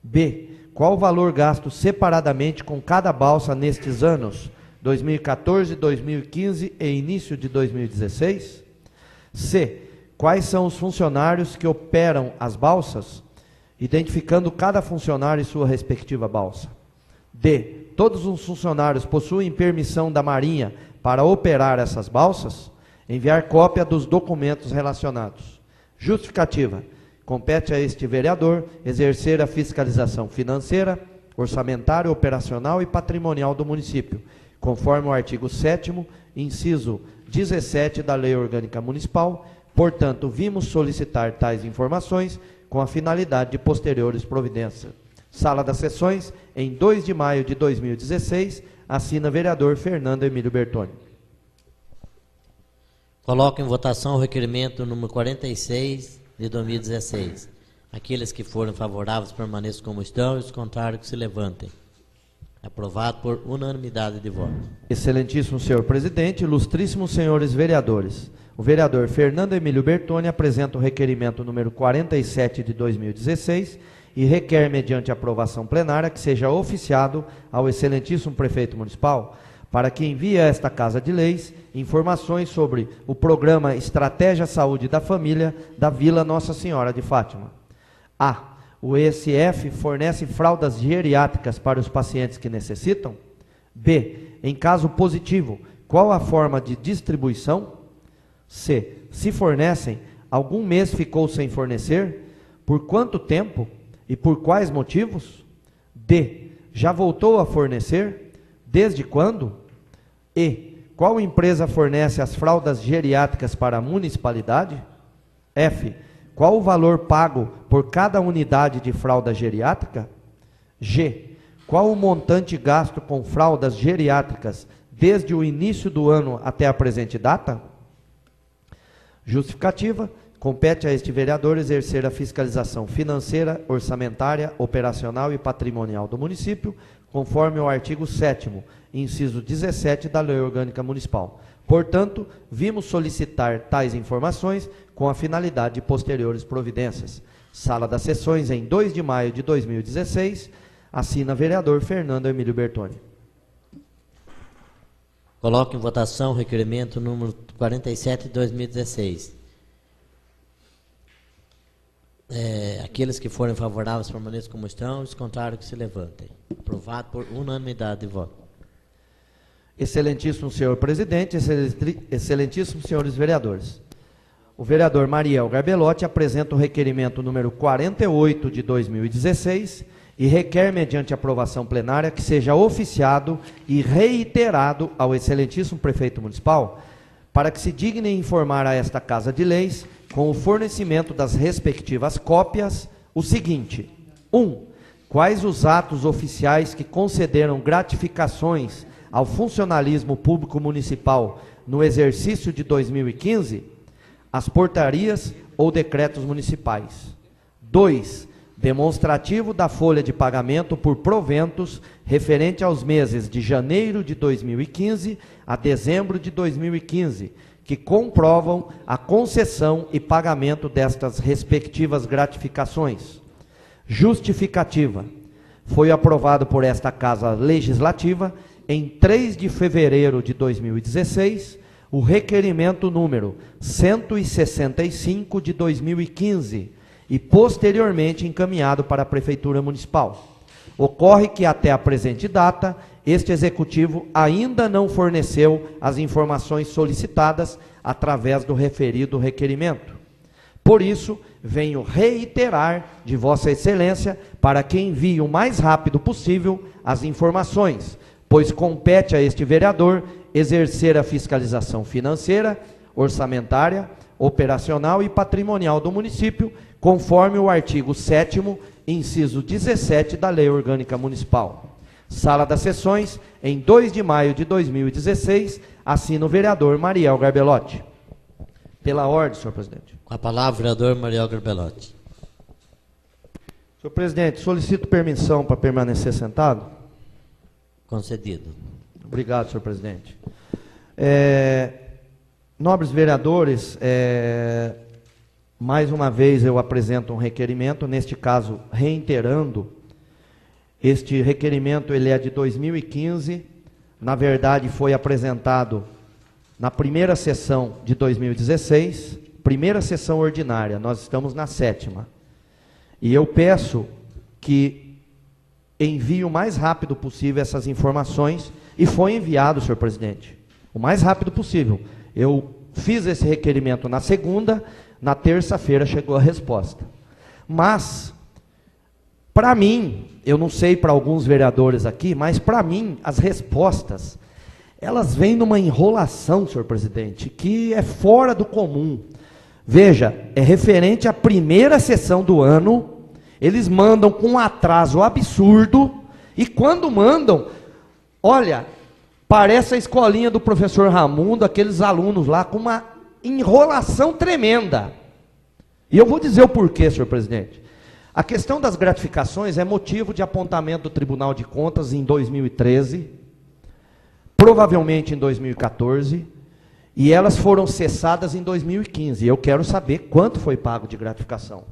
B. Qual o valor gasto separadamente com cada balsa nestes anos, 2014, 2015 e início de 2016? C. Quais são os funcionários que operam as balsas, identificando cada funcionário e sua respectiva balsa? D. Todos os funcionários possuem permissão da Marinha para operar essas balsas? Enviar cópia dos documentos relacionados. Justificativa. Compete a este vereador exercer a fiscalização financeira, orçamentária, operacional e patrimonial do município, conforme o artigo 7º, inciso 17 da Lei Orgânica Municipal. Portanto, vimos solicitar tais informações com a finalidade de posteriores providências. Sala das Sessões, em 2 de maio de 2016, assina vereador Fernando Emílio Bertoni. Coloco em votação o requerimento número 46 de 2016. Aqueles que forem favoráveis permaneçam como estão e os contrários que se levantem. Aprovado por unanimidade de voto. Excelentíssimo senhor presidente, ilustríssimos senhores vereadores. O vereador Fernando Emílio Bertoni apresenta o requerimento número 47 de 2016 e requer, mediante aprovação plenária, que seja oficiado ao excelentíssimo prefeito municipal para que envie a esta Casa de Leis informações sobre o programa Estratégia Saúde da Família da Vila Nossa Senhora de Fátima. A. O ESF fornece fraldas geriátricas para os pacientes que necessitam? B. Em caso positivo, qual a forma de distribuição? C. Se fornecem, algum mês ficou sem fornecer? Por quanto tempo? E por quais motivos? D. Já voltou a fornecer? Desde quando? E. Qual empresa fornece as fraldas geriátricas para a municipalidade? F. Qual o valor pago por cada unidade de fralda geriátrica? G. Qual o montante gasto com fraldas geriátricas desde o início do ano até a presente data? Justificativa. Compete a este vereador exercer a fiscalização financeira, orçamentária, operacional e patrimonial do município, conforme o artigo 7º, inciso 17 da Lei Orgânica Municipal. Portanto, vimos solicitar tais informações com a finalidade de posteriores providências. Sala das Sessões, em 2 de maio de 2016, assina vereador Fernando Emílio Bertoni. Coloco em votação o requerimento número 47 de 2016. Aqueles que forem favoráveis permaneçam como estão, os contrários que se levantem. Aprovado por unanimidade de voto. Excelentíssimo senhor presidente, excelentíssimos senhores vereadores. O vereador Mariel Garbelotti apresenta o requerimento número 48 de 2016 e requer, mediante aprovação plenária, que seja oficiado e reiterado ao excelentíssimo prefeito municipal para que se digne informar a esta Casa de Leis, com o fornecimento das respectivas cópias, o seguinte: 1. Quais os atos oficiais que concederam gratificações ao funcionalismo público municipal no exercício de 2015? As portarias ou decretos municipais. 2. Demonstrativo da folha de pagamento por proventos referente aos meses de janeiro de 2015 a dezembro de 2015, que comprovam a concessão e pagamento destas respectivas gratificações. Justificativa. Foi aprovado por esta Casa Legislativa, em 3 de fevereiro de 2016, o requerimento número 165 de 2015 e posteriormente encaminhado para a Prefeitura Municipal. Ocorre que até a presente data, este Executivo ainda não forneceu as informações solicitadas através do referido requerimento. Por isso, venho reiterar de Vossa Excelência para que envie o mais rápido possível as informações, pois compete a este vereador exercer a fiscalização financeira, orçamentária, operacional e patrimonial do município, conforme o artigo 7º, inciso 17 da Lei Orgânica Municipal. Sala das Sessões, em 2 de maio de 2016, assina o vereador Mariel Garbelotti. Pela ordem, senhor presidente. Com a palavra, o vereador Mariel Garbelotti. Senhor presidente, solicito permissão para permanecer sentado. Concedido. Obrigado, senhor presidente. Nobres vereadores, mais uma vez eu apresento um requerimento, neste caso reiterando. Este requerimento ele é de 2015, na verdade foi apresentado na primeira sessão de 2016, primeira sessão ordinária, nós estamos na 7ª. E eu peço que envie o mais rápido possível essas informações, e foi enviado, senhor presidente, o mais rápido possível. Eu fiz esse requerimento na segunda, na terça-feira chegou a resposta. Mas, para mim, eu não sei para alguns vereadores aqui, mas para mim, as respostas, elas vêm numa enrolação, senhor presidente, que é fora do comum. Veja, é referente à primeira sessão do ano, eles mandam com um atraso absurdo, e quando mandam, olha, parece a escolinha do professor Raimundo, aqueles alunos lá, com uma enrolação tremenda. E eu vou dizer o porquê, senhor presidente. A questão das gratificações é motivo de apontamento do Tribunal de Contas em 2013, provavelmente em 2014, e elas foram cessadas em 2015. Eu quero saber quanto foi pago de gratificação.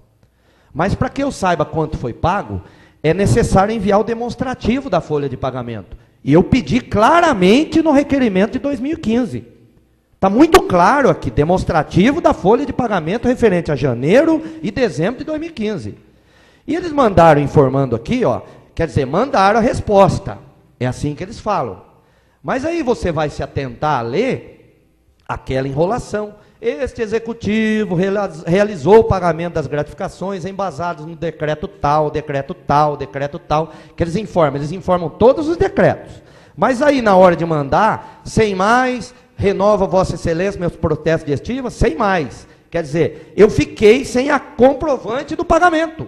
Mas para que eu saiba quanto foi pago, é necessário enviar o demonstrativo da folha de pagamento. E eu pedi claramente no requerimento de 2015. Está muito claro aqui, demonstrativo da folha de pagamento referente a janeiro e dezembro de 2015. E eles mandaram informando aqui, ó, quer dizer, mandaram a resposta. É assim que eles falam. Mas aí você vai se atentar a ler aquela enrolação. Este executivo realizou o pagamento das gratificações embasados no decreto tal, decreto tal, decreto tal, que eles informam todos os decretos. Mas aí na hora de mandar, sem mais, renova Vossa Excelência meus protestos de estima, sem mais. Quer dizer, eu fiquei sem a comprovante do pagamento.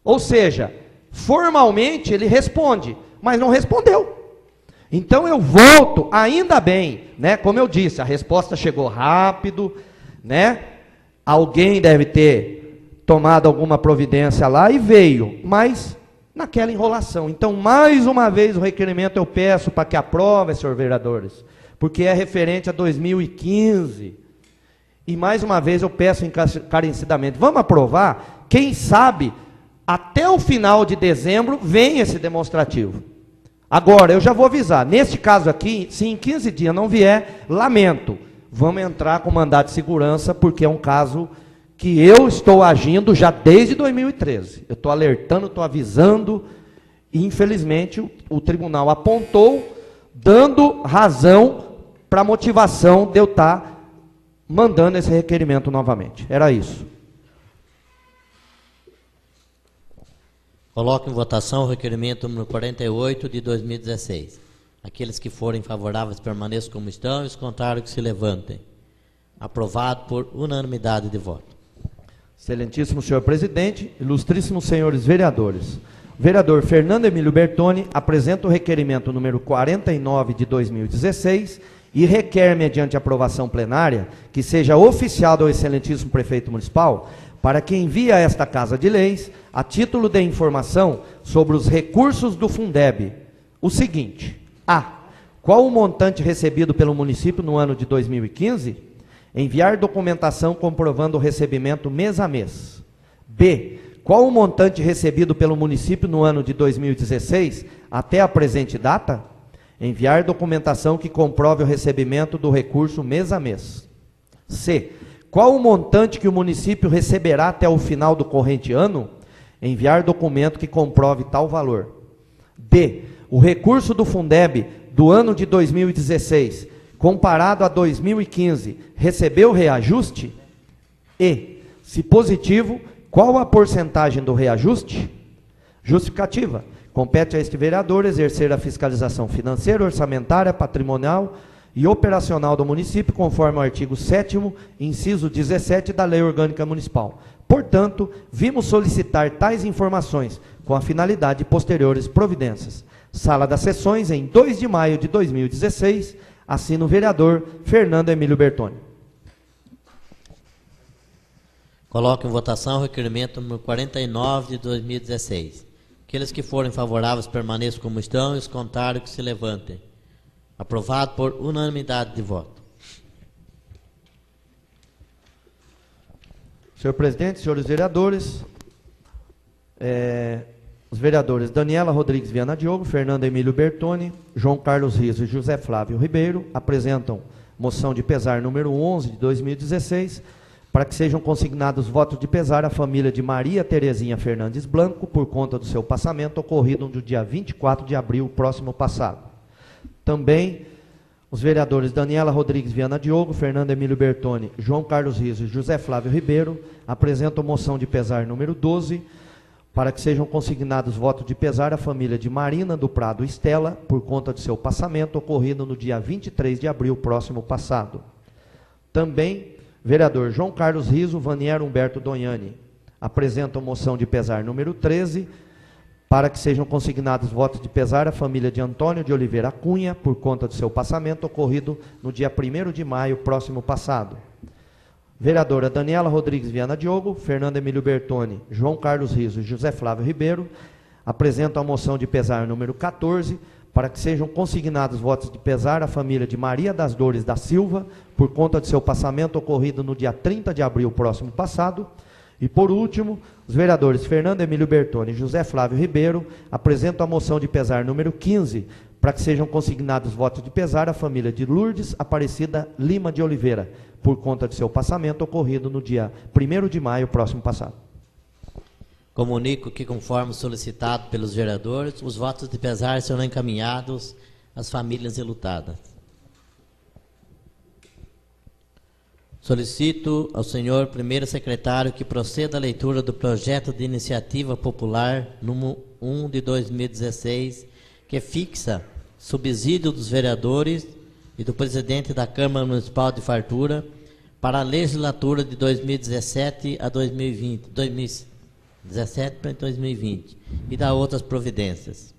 Ou seja, formalmente ele responde, mas não respondeu. Então eu volto, ainda bem, né? Como eu disse, a resposta chegou rápido, né? Alguém deve ter tomado alguma providência lá e veio, mas naquela enrolação. Então, mais uma vez, o requerimento eu peço para que aprove, senhor vereadores, porque é referente a 2015. E mais uma vez eu peço encarecidamente, vamos aprovar? Quem sabe, até o final de dezembro, vem esse demonstrativo. Agora, eu já vou avisar, neste caso aqui, se em 15 dias não vier, lamento, vamos entrar com mandado de segurança, porque é um caso que eu estou agindo já desde 2013. Eu estou alertando, estou avisando, e infelizmente o tribunal apontou, dando razão para a motivação de eu estar mandando esse requerimento novamente. Era isso. Coloco em votação o requerimento número 48 de 2016. Aqueles que forem favoráveis permaneçam como estão e os contrários que se levantem. Aprovado por unanimidade de voto. Excelentíssimo senhor presidente, ilustríssimos senhores vereadores. O vereador Fernando Emílio Bertoni apresenta o requerimento número 49 de 2016 e requer, mediante aprovação plenária, que seja oficiado ao excelentíssimo prefeito municipal para que envie a esta Casa de Leis, a título de informação sobre os recursos do Fundeb, o seguinte: A. Qual o montante recebido pelo município no ano de 2015? Enviar documentação comprovando o recebimento mês a mês. B. Qual o montante recebido pelo município no ano de 2016 até a presente data? Enviar documentação que comprove o recebimento do recurso mês a mês. C. Qual o montante que o município receberá até o final do corrente ano? Enviar documento que comprove tal valor. D. O recurso do Fundeb do ano de 2016, comparado a 2015, recebeu reajuste? E, se positivo, qual a porcentagem do reajuste? Justificativa. Compete a este vereador exercer a fiscalização financeira, orçamentária, patrimonial e operacional do município, conforme o artigo 7º, inciso 17 da Lei Orgânica Municipal. Portanto, vimos solicitar tais informações com a finalidade de posteriores providências. Sala das Sessões, em 2 de maio de 2016, assina o vereador Fernando Emílio Bertoni. Coloco em votação o requerimento número 49 de 2016. Aqueles que forem favoráveis permaneçam como estão e os contrários que se levantem. Aprovado por unanimidade de voto. Senhor presidente, senhores vereadores, os vereadores Daniela Rodrigues Viana Diogo, Fernando Emílio Bertoni, João Carlos Riso e José Flávio Ribeiro apresentam moção de pesar número 11 de 2016 para que sejam consignados votos de pesar à família de Maria Terezinha Fernandes Blanco por conta do seu passamento ocorrido no dia 24 de abril próximo passado. Também os vereadores Daniela Rodrigues Viana Diogo, Fernando Emílio Bertoni, João Carlos Riso e José Flávio Ribeiro apresentam moção de pesar número 12 para que sejam consignados votos de pesar à família de Marina do Prado Estela por conta de seu passamento ocorrido no dia 23 de abril próximo passado. Também Vereador João Carlos Riso, Vanier Humberto Donhani. Apresentam moção de pesar número 13, para que sejam consignados votos de pesar à família de Antônio de Oliveira Cunha, por conta do seu passamento ocorrido no dia 1º de maio próximo passado. Vereadora Daniela Rodrigues Viana Diogo, Fernando Emílio Bertoni, João Carlos Riso e José Flávio Ribeiro apresentam a moção de pesar número 14, para que sejam consignados votos de pesar à família de Maria das Dores da Silva, por conta de seu passamento ocorrido no dia 30 de abril próximo passado. E, por último, os vereadores Fernando Emílio Bertoni e José Flávio Ribeiro apresentam a moção de pesar número 15, para que sejam consignados votos de pesar à família de Lourdes Aparecida Lima de Oliveira, por conta de seu passamento ocorrido no dia 1º de maio próximo passado. Comunico que, conforme solicitado pelos vereadores, os votos de pesar serão encaminhados às famílias enlutadas. Solicito ao senhor primeiro secretário que proceda à leitura do projeto de iniciativa popular número 1 de 2016, que fixa subsídio dos vereadores e do presidente da Câmara Municipal de Fartura para a legislatura de 2017 a 2020, 2017 para 2020, e da outras providências.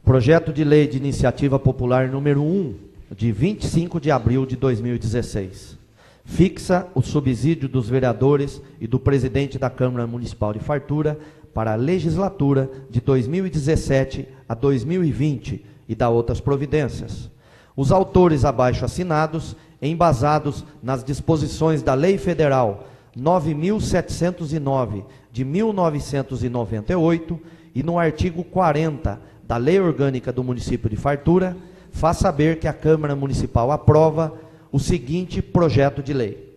Projeto de lei de iniciativa popular número 1, de 25 de abril de 2016. Fixa o subsídio dos vereadores e do presidente da Câmara Municipal de Fartura para a legislatura de 2017 a 2020 e da outras providências. Os autores abaixo assinados, embasados nas disposições da Lei Federal 9.709 de 1998 e no artigo 40 da Lei Orgânica do Município de Fartura, faz saber que a Câmara Municipal aprova o seguinte projeto de lei.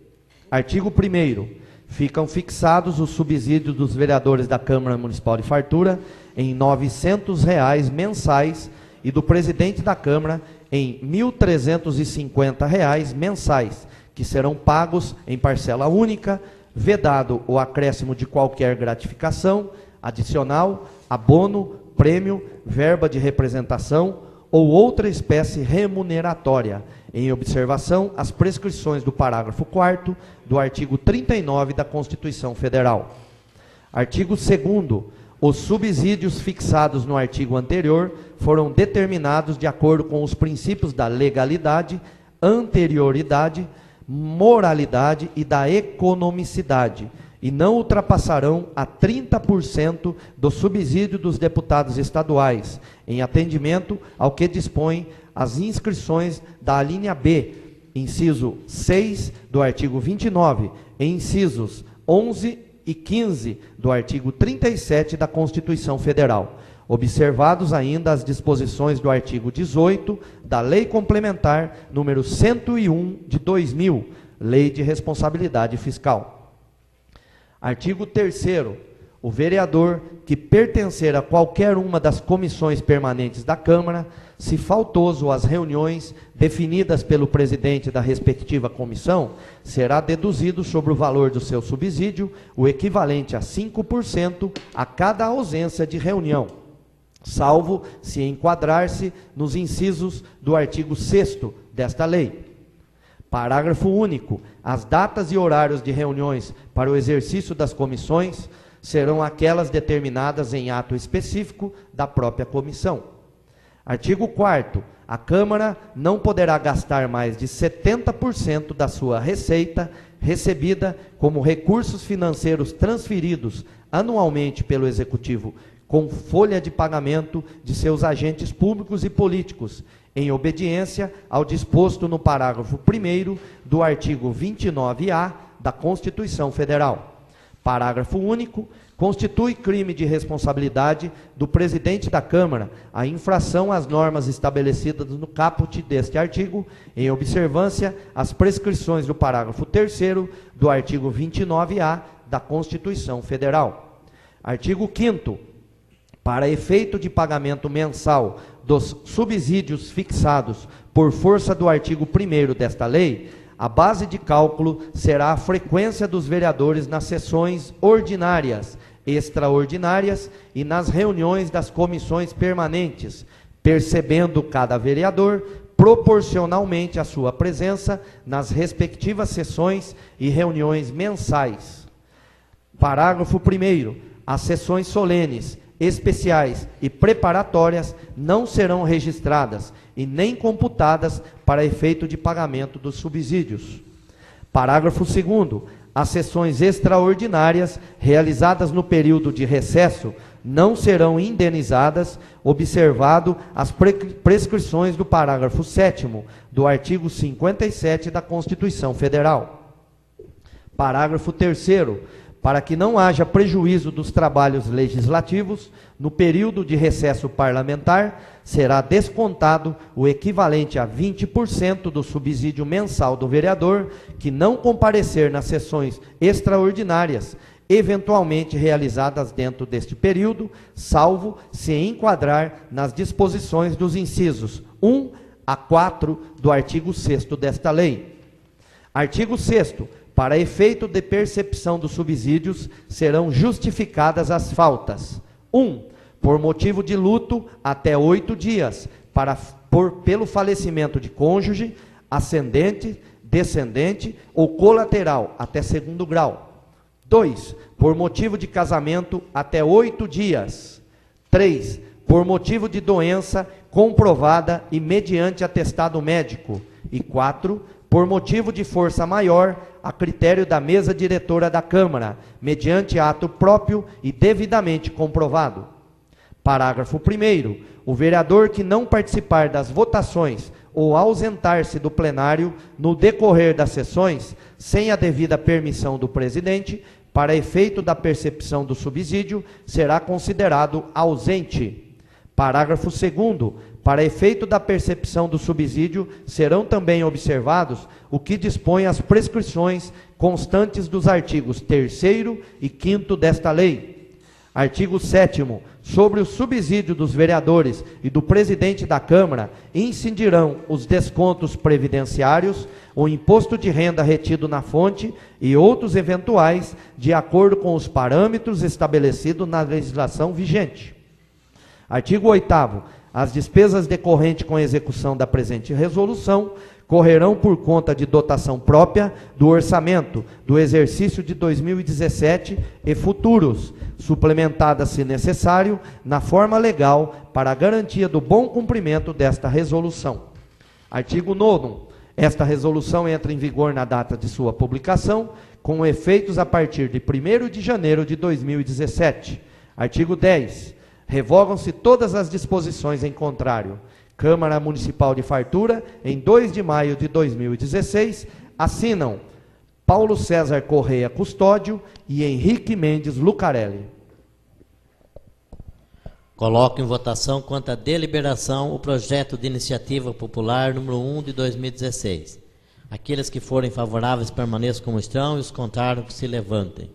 Artigo 1º. Ficam fixados os subsídios dos vereadores da Câmara Municipal de Fartura em R$ 900 mensais e do presidente da Câmara em R$ 1.350 mensais, que serão pagos em parcela única, vedado o acréscimo de qualquer gratificação, adicional, abono, prêmio, verba de representação ou outra espécie remuneratória, em observação às prescrições do parágrafo 4º do artigo 39 da Constituição Federal. Artigo 2º. Os subsídios fixados no artigo anterior foram determinados de acordo com os princípios da legalidade, anterioridade, moralidade e da economicidade, e não ultrapassarão a 30% do subsídio dos deputados estaduais, em atendimento ao que dispõe as inscrições da alínea B, inciso 6 do artigo 29, e incisos 11 e 15 do artigo 37 da Constituição Federal, observados ainda as disposições do artigo 18 da Lei Complementar número 101 de 2000, Lei de Responsabilidade Fiscal. Artigo 3º. O vereador que pertencer a qualquer uma das comissões permanentes da Câmara, se faltoso às reuniões definidas pelo presidente da respectiva comissão, será deduzido sobre o valor do seu subsídio o equivalente a 5% a cada ausência de reunião, salvo se enquadrar-se nos incisos do artigo 6º desta lei. Parágrafo único. As datas e horários de reuniões para o exercício das comissões serão aquelas determinadas em ato específico da própria comissão. Artigo 4º. A Câmara não poderá gastar mais de 70% da sua receita recebida como recursos financeiros transferidos anualmente pelo Executivo com folha de pagamento de seus agentes públicos e políticos, em obediência ao disposto no parágrafo 1º do artigo 29A da Constituição Federal. Parágrafo único. Constitui crime de responsabilidade do presidente da Câmara a infração às normas estabelecidas no caput deste artigo, em observância às prescrições do parágrafo 3º do artigo 29A da Constituição Federal. Artigo 5º. Para efeito de pagamento mensal dos subsídios fixados por força do artigo 1º desta lei, a base de cálculo será a frequência dos vereadores nas sessões ordinárias, extraordinárias e nas reuniões das comissões permanentes, percebendo cada vereador proporcionalmente à sua presença nas respectivas sessões e reuniões mensais. Parágrafo 1º. As sessões solenes, especiais e preparatórias não serão registradas e nem computadas para efeito de pagamento dos subsídios. Parágrafo 2º. As sessões extraordinárias realizadas no período de recesso não serão indenizadas, observado as prescrições do parágrafo 7º do artigo 57 da Constituição Federal. Parágrafo 3º. Para que não haja prejuízo dos trabalhos legislativos, no período de recesso parlamentar, será descontado o equivalente a 20% do subsídio mensal do vereador que não comparecer nas sessões extraordinárias, eventualmente realizadas dentro deste período, salvo se enquadrar nas disposições dos incisos 1 a 4 do artigo 6º desta lei. Artigo 6º. Para efeito de percepção dos subsídios, serão justificadas as faltas: 1. Por motivo de luto, até 8 dias, pelo falecimento de cônjuge, ascendente, descendente ou colateral, até 2º grau. 2. Por motivo de casamento, até 8 dias. 3. Por motivo de doença comprovada e mediante atestado médico. E 4. Por motivo de força maior, a critério da mesa diretora da Câmara, mediante ato próprio e devidamente comprovado. Parágrafo 1º. O vereador que não participar das votações ou ausentar-se do plenário no decorrer das sessões, sem a devida permissão do presidente, para efeito da percepção do subsídio, será considerado ausente. Parágrafo 2º. Para efeito da percepção do subsídio, serão também observados o que dispõe as prescrições constantes dos artigos 3º e 5º desta lei. Artigo 7º. Sobre o subsídio dos vereadores e do presidente da Câmara, incidirão os descontos previdenciários, o imposto de renda retido na fonte e outros eventuais, de acordo com os parâmetros estabelecidos na legislação vigente. Artigo 8º. As despesas decorrentes com a execução da presente resolução correrão por conta de dotação própria do orçamento do exercício de 2017 e futuros, suplementadas, se necessário, na forma legal para a garantia do bom cumprimento desta resolução. Artigo 9º. Esta resolução entra em vigor na data de sua publicação, com efeitos a partir de 1º de janeiro de 2017. Artigo 10º. Revogam-se todas as disposições em contrário. Câmara Municipal de Fartura, em 2 de maio de 2016, assinam Paulo César Correia Custódio e Henrique Mendes Lucarelli. Coloco em votação, quanto à deliberação, o projeto de iniciativa popular número 1 de 2016. Aqueles que forem favoráveis permaneçam como estão e os contrários se levantem.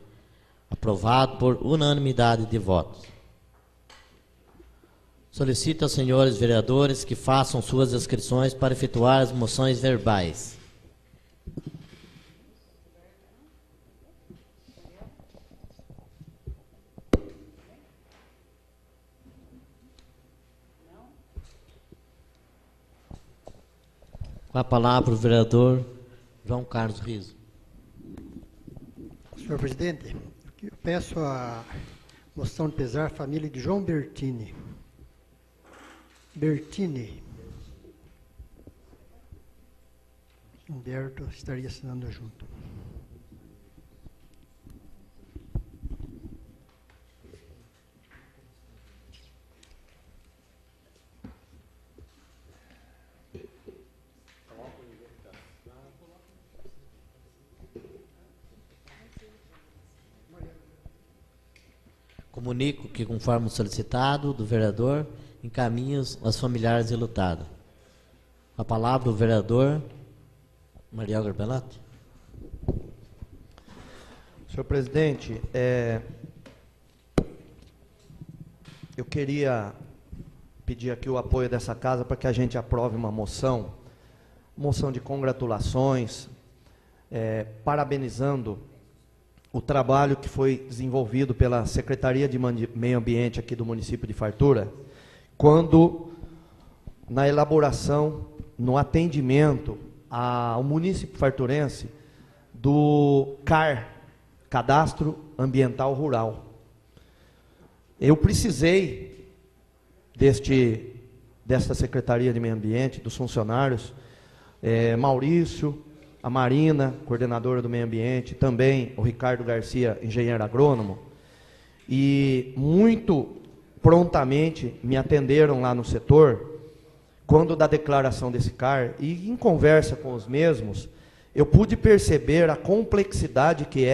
Aprovado por unanimidade de votos. Solicito aos senhores vereadores que façam suas inscrições para efetuar as moções verbais. Com a palavra o vereador João Carlos Riso. Senhor presidente, eu peço a moção de pesar à família de João Bertini. Humberto estaria assinando junto. Comunico que, conforme solicitado do vereador, encaminho aos familiares de lutado. A palavra do vereador Mariel Garbelatti. Senhor presidente, eu queria pedir aqui o apoio dessa casa para que a gente aprove uma moção de congratulações, parabenizando o trabalho que foi desenvolvido pela Secretaria de Meio Ambiente aqui do município de Fartura, quando, na elaboração no atendimento ao município farturense do CAR, Cadastro Ambiental Rural. Eu precisei desta Secretaria de Meio Ambiente, dos funcionários, Maurício, a Marina, coordenadora do Meio Ambiente, também o Ricardo Garcia, engenheiro agrônomo, e muito prontamente me atenderam lá no setor, quando da declaração desse CAR, e em conversa com os mesmos, eu pude perceber a complexidade que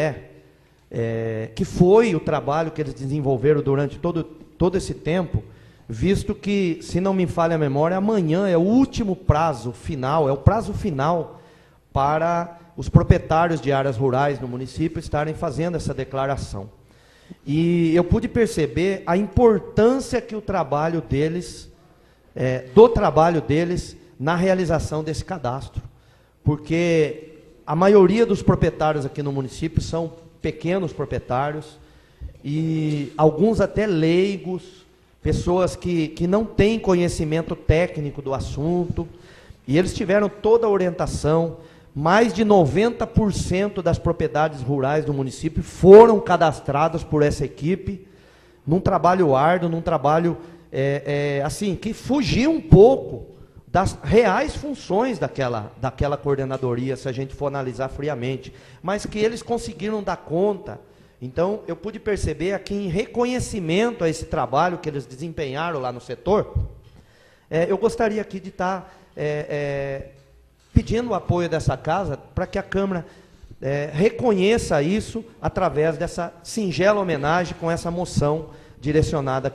foi o trabalho que eles desenvolveram durante todo esse tempo, visto que, se não me falha a memória, amanhã é o último prazo final, é o prazo final para os proprietários de áreas rurais no município estarem fazendo essa declaração. E eu pude perceber a importância que o trabalho deles, na realização desse cadastro. Porque a maioria dos proprietários aqui no município são pequenos proprietários, e alguns até leigos, pessoas que não têm conhecimento técnico do assunto, e eles tiveram toda a orientação. Mais de 90% das propriedades rurais do município foram cadastradas por essa equipe, num trabalho árduo, num trabalho assim, que fugia um pouco das reais funções daquela coordenadoria, se a gente for analisar friamente, mas que eles conseguiram dar conta. Então, eu pude perceber aqui, em reconhecimento a esse trabalho que eles desempenharam lá no setor, eu gostaria aqui de estar pedindo o apoio dessa casa para que a Câmara reconheça isso através dessa singela homenagem, com essa moção direcionada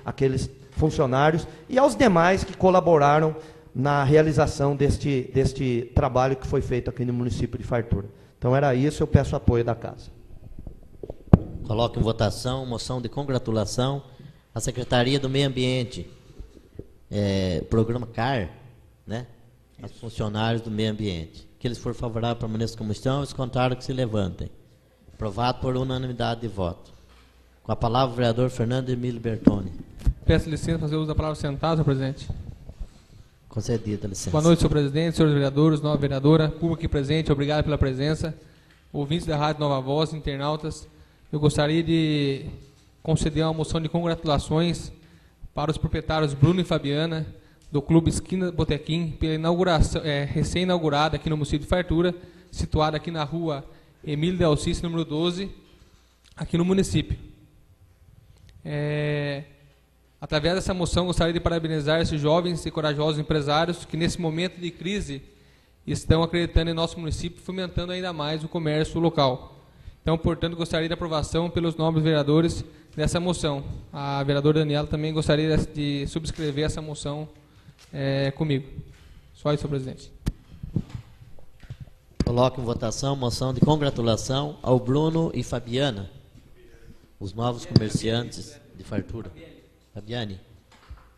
àqueles funcionários e aos demais que colaboraram na realização deste trabalho que foi feito aqui no município de Fartura. Então era isso, eu peço apoio da casa. Coloco em votação moção de congratulação à Secretaria do Meio Ambiente, programa CAR, né? Aos funcionários do meio ambiente. Que eles forem favoráveis à permanência como estão, os contrários que se levantem. Aprovado por unanimidade de voto. Com a palavra o vereador Fernando Emílio Bertoni. Peço licença para fazer uso da palavra sentado, senhor presidente. Concedida, licença. Boa noite, senhor presidente, senhores vereadores, nova vereadora, público aqui presente, obrigado pela presença. Ouvintes da Rádio Nova Voz, internautas, eu gostaria de conceder uma moção de congratulações para os proprietários Bruno e Fabiana, do Clube Esquina Botequim, pela inauguração, recém-inaugurada aqui no município de Fartura, situada aqui na rua Emílio de Alcice, número 12, aqui no município. Através dessa moção, gostaria de parabenizar esses jovens e corajosos empresários que, nesse momento de crise, estão acreditando em nosso município, fomentando ainda mais o comércio local. Então, portanto, gostaria de aprovação pelos nobres vereadores dessa moção. A vereadora Daniela também gostaria de subscrever essa moção comigo. Só isso, senhor presidente. Coloco em votação moção de congratulação ao Bruno e Fabiana, os novos comerciantes de Fartura. Fabiane,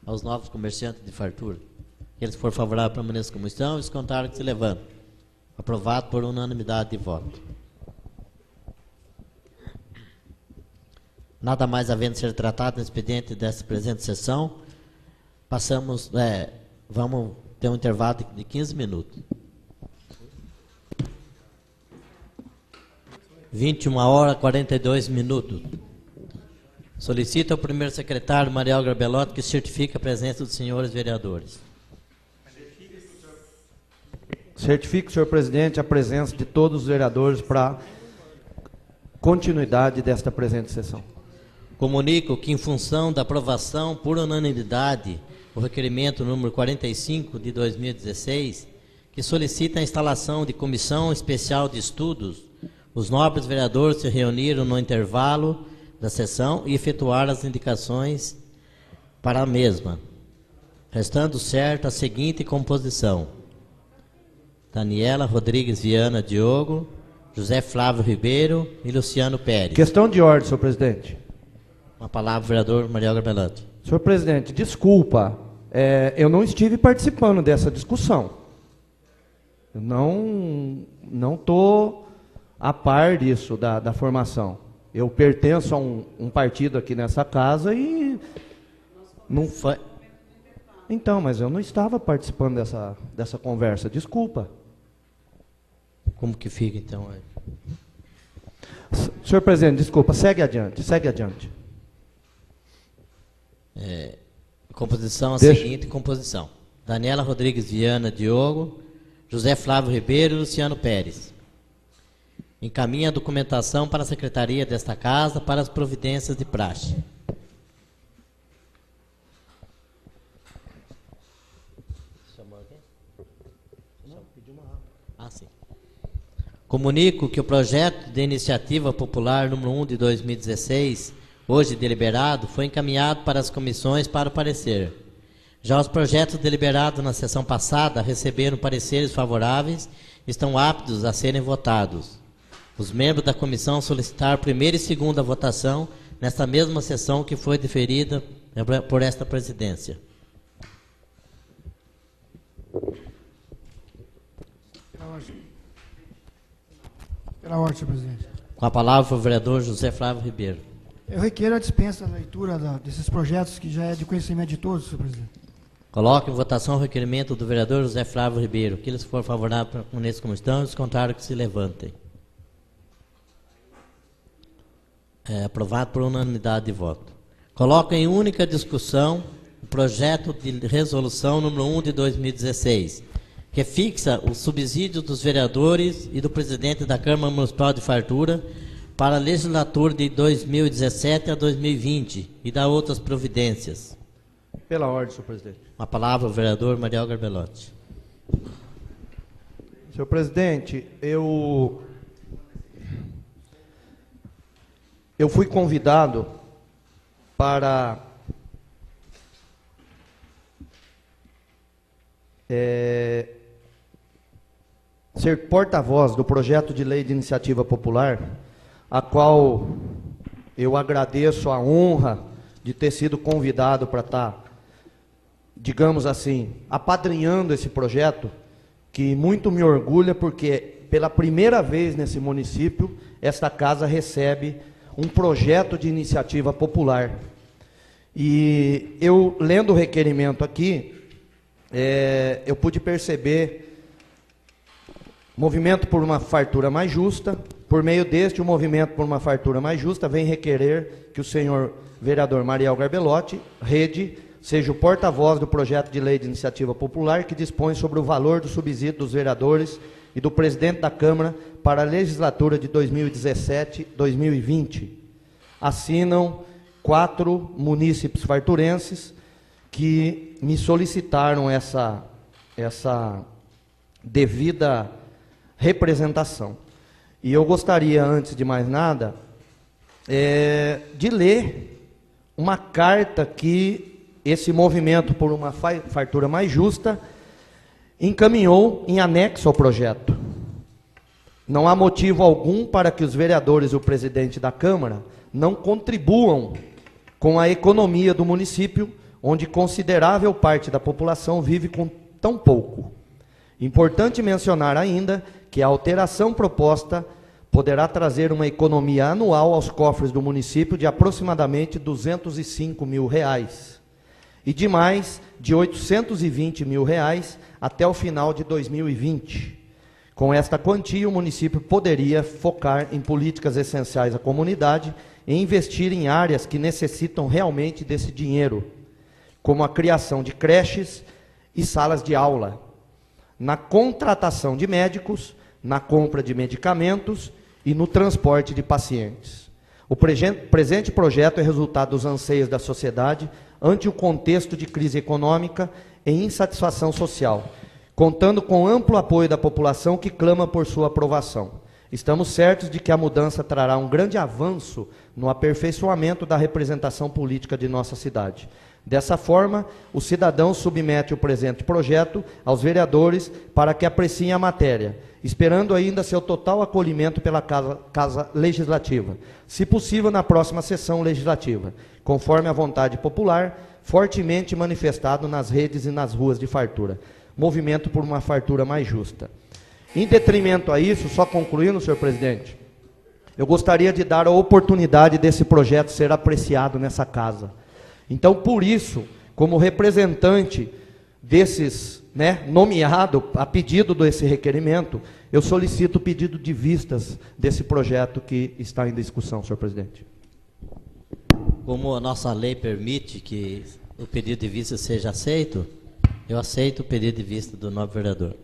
aos novos comerciantes de Fartura. Que eles forem favoráveis à permanência como estão, eles contaram que se levantam. Aprovado por unanimidade de voto. Nada mais havendo ser tratado no expediente desta presente sessão, passamos, vamos ter um intervalo de 15 minutos. 21h42. Solicito ao primeiro secretário, Mariel Garbelotti, que certifique a presença dos senhores vereadores. Certifico, senhor presidente, a presença de todos os vereadores para continuidade desta presente sessão. Comunico que, em função da aprovação por unanimidade o requerimento número 45 de 2016, que solicita a instalação de comissão especial de estudos, os nobres vereadores se reuniram no intervalo da sessão e efetuaram as indicações para a mesma, restando certa a seguinte composição: Daniela Rodrigues Viana Diogo, José Flávio Ribeiro e Luciano Pérez. Questão de ordem, senhor presidente. Uma palavra, vereador Mariel Garbelotti. Senhor presidente, desculpa, eu não estive participando dessa discussão. Eu não estou a par disso, da formação. Eu pertenço a um partido aqui nessa casa e não foi. Então, mas eu não estava participando dessa conversa, desculpa. Como que fica, então? Senhor presidente, desculpa, segue adiante. Composição a Deixa. seguinte composição. Daniela Rodrigues Viana Diogo, José Flávio Ribeiro e Luciano Pérez. Encaminha a documentação para a Secretaria desta Casa para as providências de praxe. Sim. Comunico que o projeto de iniciativa popular número 1 de 2016, hoje deliberado, foi encaminhado para as comissões para o parecer. Já os projetos deliberados na sessão passada receberam pareceres favoráveis e estão aptos a serem votados. Os membros da comissão solicitaram primeira e segunda votação nesta mesma sessão que foi deferida por esta presidência. Pela ordem, senhor presidente. Com a palavra, o vereador José Flávio Ribeiro. Eu requeiro a dispensa da leitura desses projetos, que já é de conhecimento de todos, senhor presidente. Coloque em votação o requerimento do vereador José Flávio Ribeiro. Aqueles que forem favoráveis permaneçam como estão, os contrários que se levantem. É aprovado por unanimidade de voto. Coloco em única discussão o projeto de resolução número 1 de 2016, que fixa o subsídio dos vereadores e do presidente da Câmara Municipal de Fartura para a legislatura de 2017 a 2020 e dá outras providências. Pela ordem, senhor presidente. Com a palavra, o vereador Mariel Garbelotti. Senhor presidente, eu fui convidado para ser porta-voz do projeto de lei de iniciativa popular, a qual eu agradeço a honra de ter sido convidado para estar, digamos assim, apadrinhando esse projeto, que muito me orgulha, porque pela primeira vez nesse município, esta casa recebe um projeto de iniciativa popular. E eu, lendo o requerimento aqui, eu pude perceber movimento por uma fartura mais justa. Por meio deste, o movimento por uma fartura mais justa vem requerer que o senhor vereador Mariel Garbelotti, Rede, seja o porta-voz do projeto de lei de iniciativa popular que dispõe sobre o valor do subsídio dos vereadores e do presidente da Câmara para a legislatura de 2017-2020. Assinam 4 munícipes farturenses que me solicitaram essa devida representação. E eu gostaria, antes de mais nada, de ler uma carta que esse movimento por uma fartura mais justa encaminhou em anexo ao projeto. Não há motivo algum para que os vereadores e o presidente da Câmara não contribuam com a economia do município, onde considerável parte da população vive com tão pouco. Importante mencionar ainda que a alteração proposta poderá trazer uma economia anual aos cofres do município de aproximadamente R$ 205 mil, e de mais de R$ 820 mil até o final de 2020. Com esta quantia, o município poderia focar em políticas essenciais à comunidade e investir em áreas que necessitam realmente desse dinheiro, como a criação de creches e salas de aula, na contratação de médicos, na compra de medicamentos e no transporte de pacientes. O presente projeto é resultado dos anseios da sociedade ante o contexto de crise econômica e insatisfação social, contando com amplo apoio da população que clama por sua aprovação. Estamos certos de que a mudança trará um grande avanço no aperfeiçoamento da representação política de nossa cidade. Dessa forma, o cidadão submete o presente projeto aos vereadores para que apreciem a matéria, esperando ainda seu total acolhimento pela Casa Legislativa, se possível na próxima sessão legislativa, conforme a vontade popular, fortemente manifestado nas redes e nas ruas de Fartura. Movimento por uma fartura mais justa. Em detrimento a isso, só concluindo, senhor presidente, eu gostaria de dar a oportunidade desse projeto ser apreciado nessa casa. Então, por isso, como representante desses, né, nomeado, a pedido desse requerimento, eu solicito o pedido de vistas desse projeto que está em discussão, senhor presidente. Como a nossa lei permite que o pedido de vista seja aceito, eu aceito o pedido de vista do nobre vereador.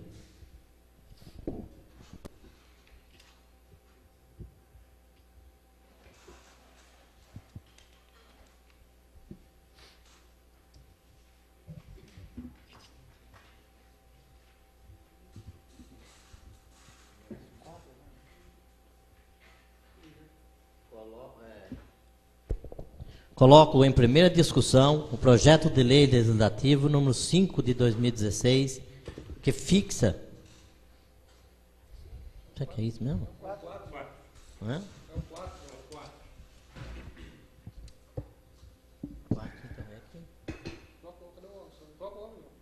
Coloco em primeira discussão o projeto de lei legislativo número 5 de 2016, que fixa... Será que é isso mesmo? 4. Não é? É o 4, é o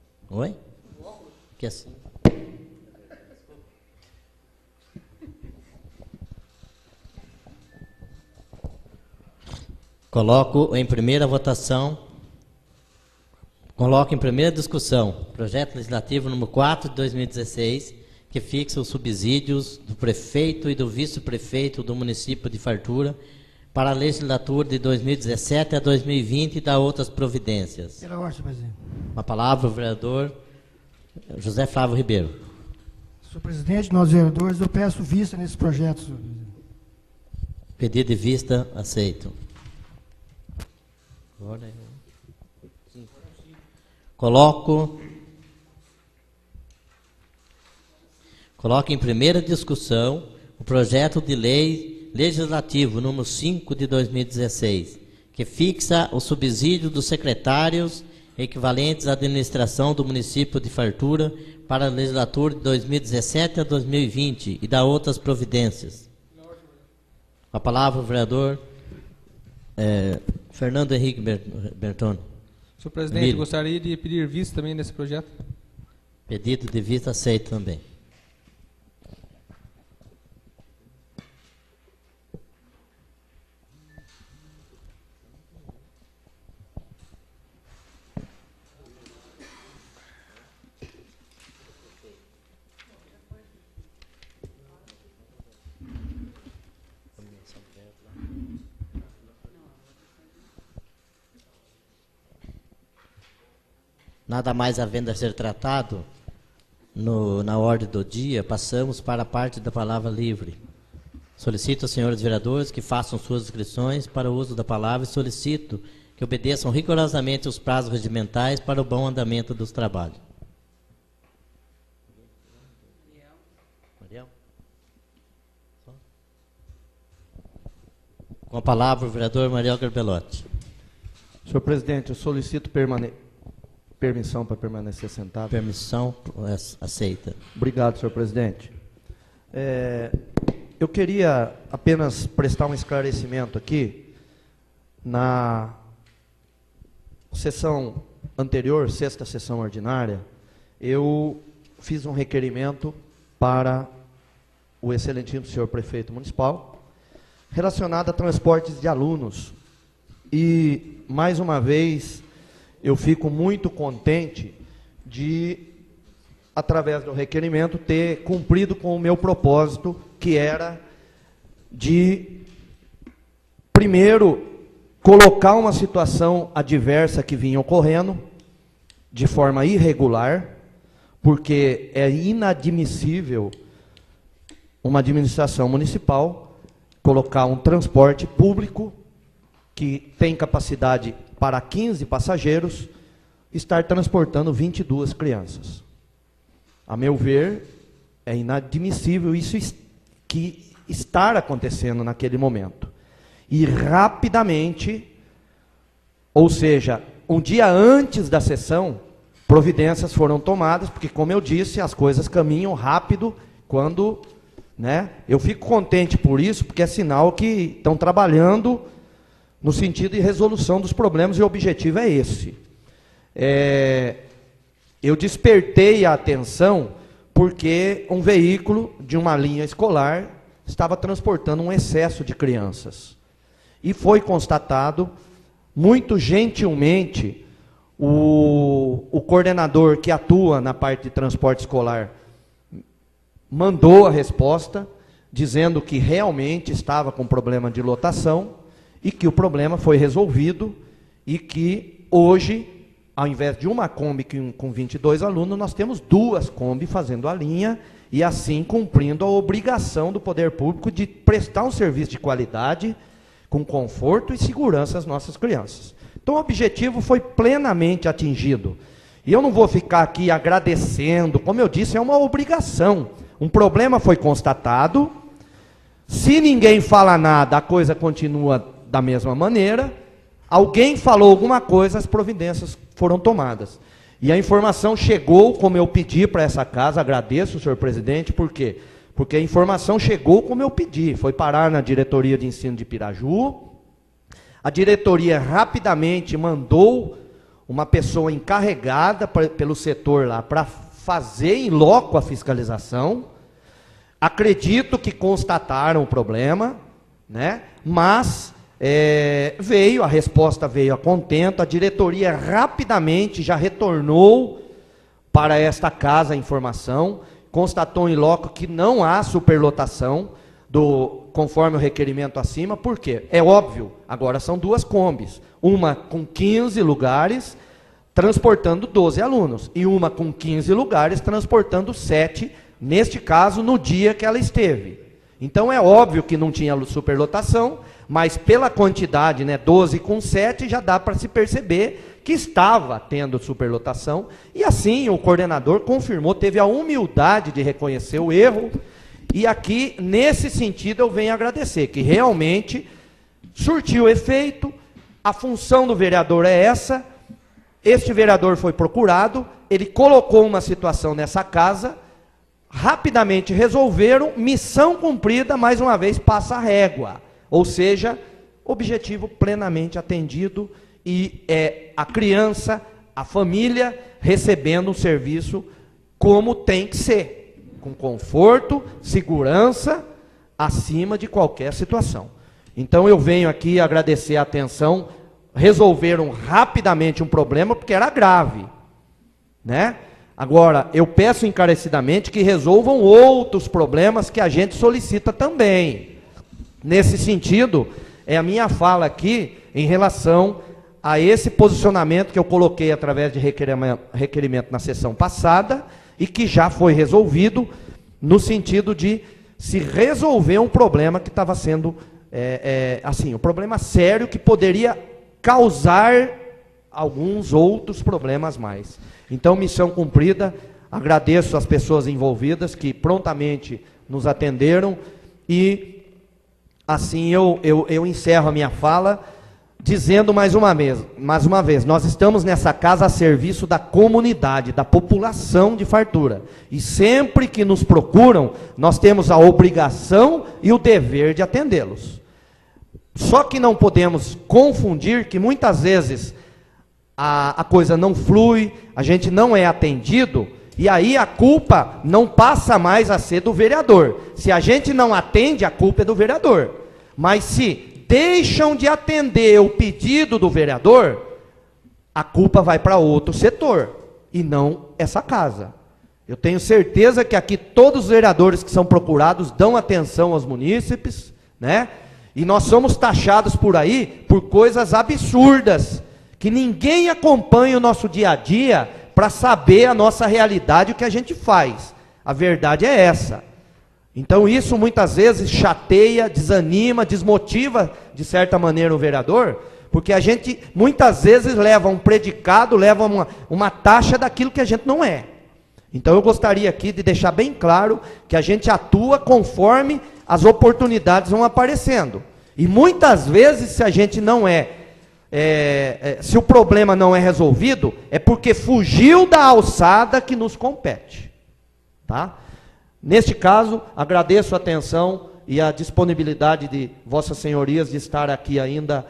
4. Oi? Que assim? Coloco em primeira votação, coloco em primeira discussão, projeto legislativo número 4 de 2016, que fixa os subsídios do prefeito e do vice-prefeito do município de Fartura para a legislatura de 2017 a 2020 e dá outras providências. Pela ordem, senhor presidente. Uma palavra, o vereador José Flávio Ribeiro. Senhor presidente, nós vereadores, eu peço vista nesse projeto, senhor presidente. Pedido de vista aceito. Coloco em primeira discussão o projeto de lei legislativo número 5 de 2016, que fixa o subsídio dos secretários equivalentes à administração do município de Fartura para a legislatura de 2017 a 2020 e dá outras providências. A palavra, o vereador Fernando Henrique Bertone. Senhor presidente, gostaria de pedir vista também nesse projeto. Pedido de vista aceito também. Nada mais havendo a ser tratado na ordem do dia, passamos para a parte da palavra livre. Solicito aos senhores vereadores que façam suas inscrições para o uso da palavra e solicito que obedeçam rigorosamente os prazos regimentais para o bom andamento dos trabalhos. Com a palavra o vereador Mariel Garbelotti. Senhor presidente, eu solicito permissão para permanecer sentado. Permissão aceita. Obrigado, senhor presidente. Eu queria apenas prestar um esclarecimento aqui. Na sessão anterior, sexta sessão ordinária, eu fiz um requerimento para o excelentíssimo senhor prefeito municipal relacionado a transportes de alunos. E, mais uma vez, eu fico muito contente de, através do requerimento, ter cumprido com o meu propósito, que era de, primeiro, colocar uma situação adversa que vinha ocorrendo, de forma irregular, porque é inadmissível uma administração municipal colocar um transporte público que tem capacidade para 15 passageiros, estar transportando 22 crianças. A meu ver, é inadmissível isso que estar acontecendo naquele momento. E rapidamente, ou seja, um dia antes da sessão, providências foram tomadas, porque, como eu disse, as coisas caminham rápido quando, né? Eu fico contente por isso, porque é sinal que estão trabalhando no sentido de resolução dos problemas, e o objetivo é esse. Eu despertei a atenção porque um veículo de uma linha escolar estava transportando um excesso de crianças. E foi constatado, muito gentilmente, O coordenador que atua na parte de transporte escolar mandou a resposta, dizendo que realmente estava com problema de lotação e que o problema foi resolvido e que hoje, ao invés de uma Kombi com 22 alunos, nós temos 2 Kombi fazendo a linha e assim cumprindo a obrigação do poder público de prestar um serviço de qualidade, com conforto e segurança às nossas crianças. Então o objetivo foi plenamente atingido. E eu não vou ficar aqui agradecendo, como eu disse, é uma obrigação. Um problema foi constatado, se ninguém fala nada, a coisa continua da mesma maneira, alguém falou alguma coisa, as providências foram tomadas. E a informação chegou, como eu pedi para essa casa, agradeço, senhor presidente, por quê? Porque a informação chegou como eu pedi, foi parar na diretoria de ensino de Piraju, a diretoria rapidamente mandou uma pessoa encarregada pelo setor lá para fazer em loco a fiscalização. Acredito que constataram o problema, né? Mas a resposta veio a contento, a diretoria rapidamente já retornou para esta casa a informação, constatou em loco que não há superlotação, conforme o requerimento acima. Por quê? É óbvio, agora são 2 Kombis, uma com 15 lugares, transportando 12 alunos, e uma com 15 lugares, transportando 7, neste caso, no dia que ela esteve. Então é óbvio que não tinha superlotação, mas pela quantidade, né, 12 com 7, já dá para se perceber que estava tendo superlotação, e assim o coordenador confirmou, teve a humildade de reconhecer o erro. E aqui, nesse sentido, eu venho agradecer, que realmente surtiu efeito, a função do vereador é essa, este vereador foi procurado, ele colocou uma situação nessa casa, rapidamente resolveram, missão cumprida, mais uma vez passa a régua, ou seja, objetivo plenamente atendido, e a criança, a família, recebendo um serviço como tem que ser, com conforto, segurança, acima de qualquer situação. Então eu venho aqui agradecer a atenção, resolveram rapidamente um problema, porque era grave, né? Agora, eu peço encarecidamente que resolvam outros problemas que a gente solicita também. Nesse sentido, é a minha fala aqui em relação a esse posicionamento que eu coloquei através de requerimento na sessão passada, e que já foi resolvido, no sentido de se resolver um problema que estava sendo, um problema sério, que poderia causar alguns outros problemas mais. Então, missão cumprida, agradeço às pessoas envolvidas que prontamente nos atenderam, e assim eu encerro a minha fala, dizendo mais uma vez, nós estamos nessa casa a serviço da comunidade, da população de Fartura. E sempre que nos procuram, nós temos a obrigação e o dever de atendê-los. Só que não podemos confundir que muitas vezes a coisa não flui, a gente não é atendido, e aí a culpa não passa mais a ser do vereador. Se a gente não atende, a culpa é do vereador. Mas se deixam de atender o pedido do vereador, a culpa vai para outro setor, e não essa casa. Eu tenho certeza que aqui todos os vereadores que são procurados dão atenção aos munícipes, né? E nós somos taxados por aí por coisas absurdas, que ninguém acompanha o nosso dia a dia para saber a nossa realidade, o que a gente faz. A verdade é essa. Então isso muitas vezes chateia, desanima, desmotiva de certa maneira o vereador, porque a gente muitas vezes leva um predicado, leva uma taxa daquilo que a gente não é. Então eu gostaria aqui de deixar bem claro que a gente atua conforme as oportunidades vão aparecendo. E muitas vezes, se a gente não se o problema não é resolvido, é porque fugiu da alçada que nos compete. Tá? Neste caso, agradeço a atenção e a disponibilidade de vossas senhorias de estar aqui ainda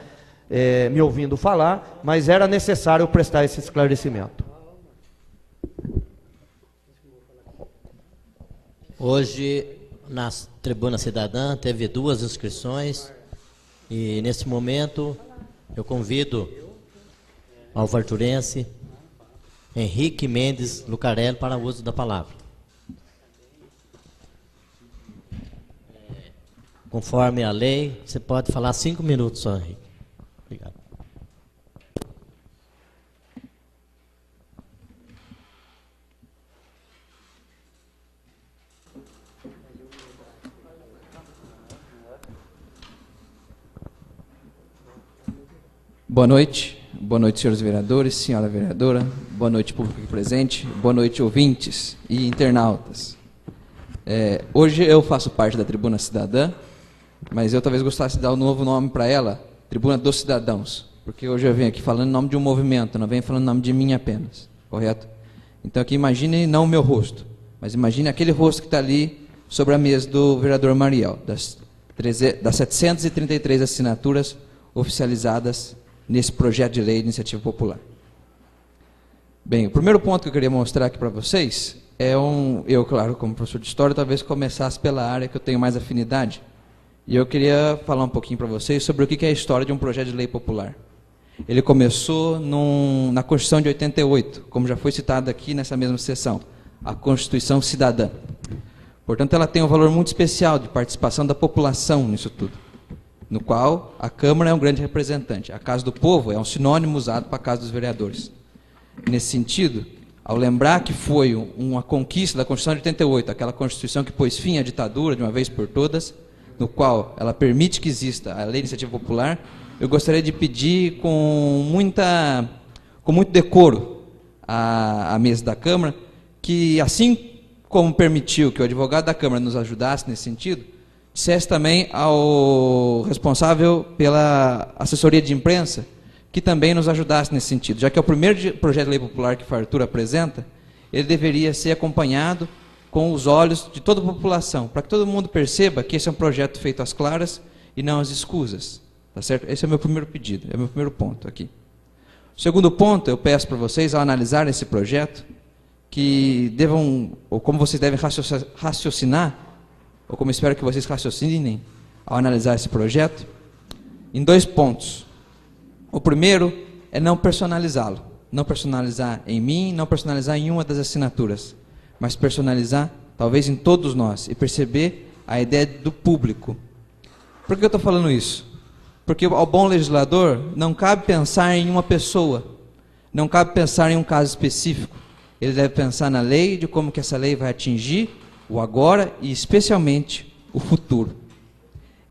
me ouvindo falar, mas era necessário prestar esse esclarecimento. Hoje, na Tribuna Cidadã, teve 2 inscrições, e nesse momento eu convido Alvarturense, Henrique Mendes Lucarelli, para o uso da palavra. Conforme a lei, você pode falar 5 minutos só, Henrique. Obrigado. Boa noite, senhores vereadores, senhora vereadora, boa noite, público aqui presente, boa noite, ouvintes e internautas. Hoje eu faço parte da Tribuna Cidadã, mas eu talvez gostasse de dar um novo nome para ela, Tribuna dos Cidadãos, porque hoje eu venho aqui falando em nome de um movimento, não venho falando em nome de mim apenas, correto? Então aqui imagine não o meu rosto, mas imagine aquele rosto que está ali sobre a mesa do vereador Mariel, das 733 assinaturas oficializadas nesse projeto de lei de iniciativa popular. Bem, o primeiro ponto que eu queria mostrar aqui para vocês eu, claro, como professor de História, talvez começasse pela área que eu tenho mais afinidade, e eu queria falar um pouquinho para vocês sobre o que é a história de um projeto de lei popular. Ele começou na Constituição de 88, como já foi citado aqui nessa mesma sessão, a Constituição Cidadã. Portanto, ela tem um valor muito especial de participação da população nisso tudo, no qual a Câmara é um grande representante. A Casa do Povo é um sinônimo usado para a Casa dos Vereadores. Nesse sentido, ao lembrar que foi uma conquista da Constituição de 88, aquela Constituição que pôs fim à ditadura de uma vez por todas, no qual ela permite que exista a Lei de Iniciativa Popular, eu gostaria de pedir com muito decoro à mesa da Câmara, que assim como permitiu que o advogado da Câmara nos ajudasse nesse sentido, dissesse também ao responsável pela assessoria de imprensa que também nos ajudasse nesse sentido. Já que é o primeiro projeto de lei popular que Fartura apresenta, ele deveria ser acompanhado com os olhos de toda a população, para que todo mundo perceba que esse é um projeto feito às claras e não às escusas. Tá certo? Esse é o meu primeiro pedido, é o meu primeiro ponto aqui. O segundo ponto, eu peço para vocês, ao analisar esse projeto, que devam, ou como vocês devem raciocinar, ou como espero que vocês raciocinem ao analisar esse projeto, em 2 pontos. O primeiro é não personalizá-lo. Não personalizar em mim, não personalizar em uma das assinaturas, mas personalizar, talvez, em todos nós, e perceber a ideia do público. Por que eu estou falando isso? Porque ao bom legislador não cabe pensar em uma pessoa, não cabe pensar em um caso específico. Ele deve pensar na lei, de como que essa lei vai atingir o agora e especialmente o futuro.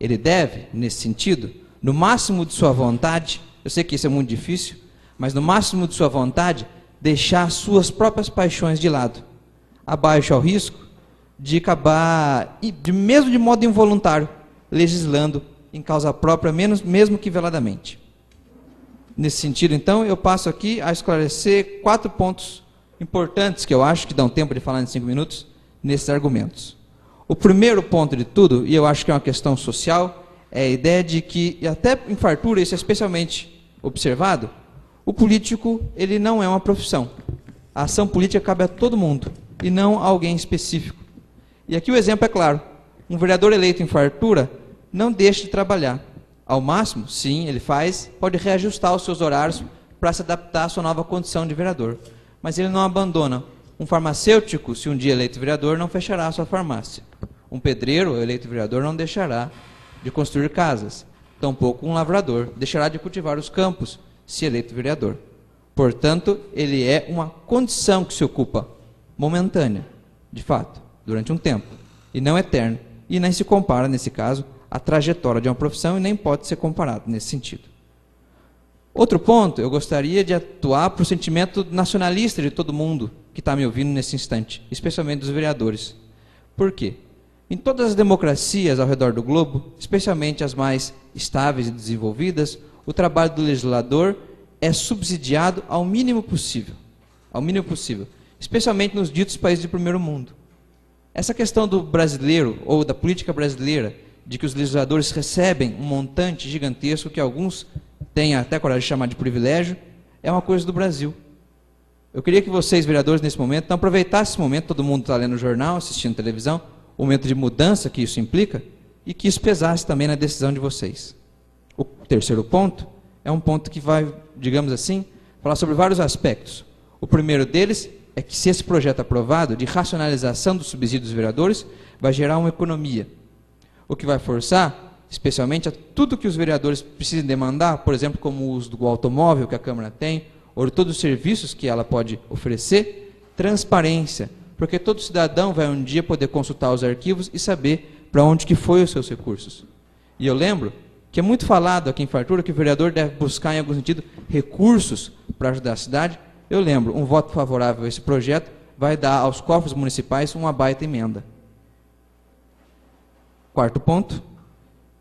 Ele deve, nesse sentido, no máximo de sua vontade, eu sei que isso é muito difícil, mas no máximo de sua vontade, deixar suas próprias paixões de lado, abaixo ao risco de acabar, mesmo de modo involuntário, legislando em causa própria, mesmo que veladamente. Nesse sentido, então, eu passo aqui a esclarecer 4 pontos importantes, que eu acho que dão tempo de falar em 5 minutos, nesses argumentos. O primeiro ponto de tudo, e eu acho que é uma questão social, é a ideia de que, e até em Fartura isso é especialmente observado, o político ele não é uma profissão. A ação política cabe a todo mundo, e não a alguém específico. E aqui o exemplo é claro. Um vereador eleito em Fartura não deixa de trabalhar. Ao máximo, sim, ele pode reajustar os seus horários para se adaptar à sua nova condição de vereador. Mas ele não abandona. Um farmacêutico, se um dia eleito vereador, não fechará a sua farmácia. Um pedreiro, eleito vereador, não deixará de construir casas. Tampouco um lavrador deixará de cultivar os campos, se eleito vereador. Portanto, ele é uma condição que se ocupa, momentânea, de fato, durante um tempo, e não eterna, e nem se compara, nesse caso, à trajetória de uma profissão, e nem pode ser comparado nesse sentido. Outro ponto, eu gostaria de atuar para o sentimento nacionalista de todo mundo que está me ouvindo nesse instante, especialmente dos vereadores. Por quê? Em todas as democracias ao redor do globo, especialmente as mais estáveis e desenvolvidas, o trabalho do legislador é subsidiado ao mínimo possível. Ao mínimo possível. Especialmente nos ditos países de primeiro mundo. Essa questão do brasileiro, ou da política brasileira, de que os legisladores recebem um montante gigantesco que alguns têm até coragem de chamar de privilégio, é uma coisa do Brasil. Eu queria que vocês, vereadores, nesse momento, não aproveitassem esse momento, todo mundo está lendo o jornal, assistindo televisão, o momento de mudança que isso implica, e que isso pesasse também na decisão de vocês. O terceiro ponto é um ponto que vai, digamos assim, falar sobre vários aspectos. O primeiro deles é que, se esse projeto aprovado, de racionalização dos subsídios dos vereadores, vai gerar uma economia, o que vai forçar, especialmente, a tudo que os vereadores precisam demandar, por exemplo, como o uso do automóvel que a Câmara tem, ou todos os serviços que ela pode oferecer, transparência, porque todo cidadão vai um dia poder consultar os arquivos e saber para onde que foi os seus recursos. E eu lembro que é muito falado aqui em Fartura que o vereador deve buscar, em algum sentido, recursos para ajudar a cidade. Eu lembro, um voto favorável a esse projeto vai dar aos cofres municipais uma baita emenda. Quarto ponto,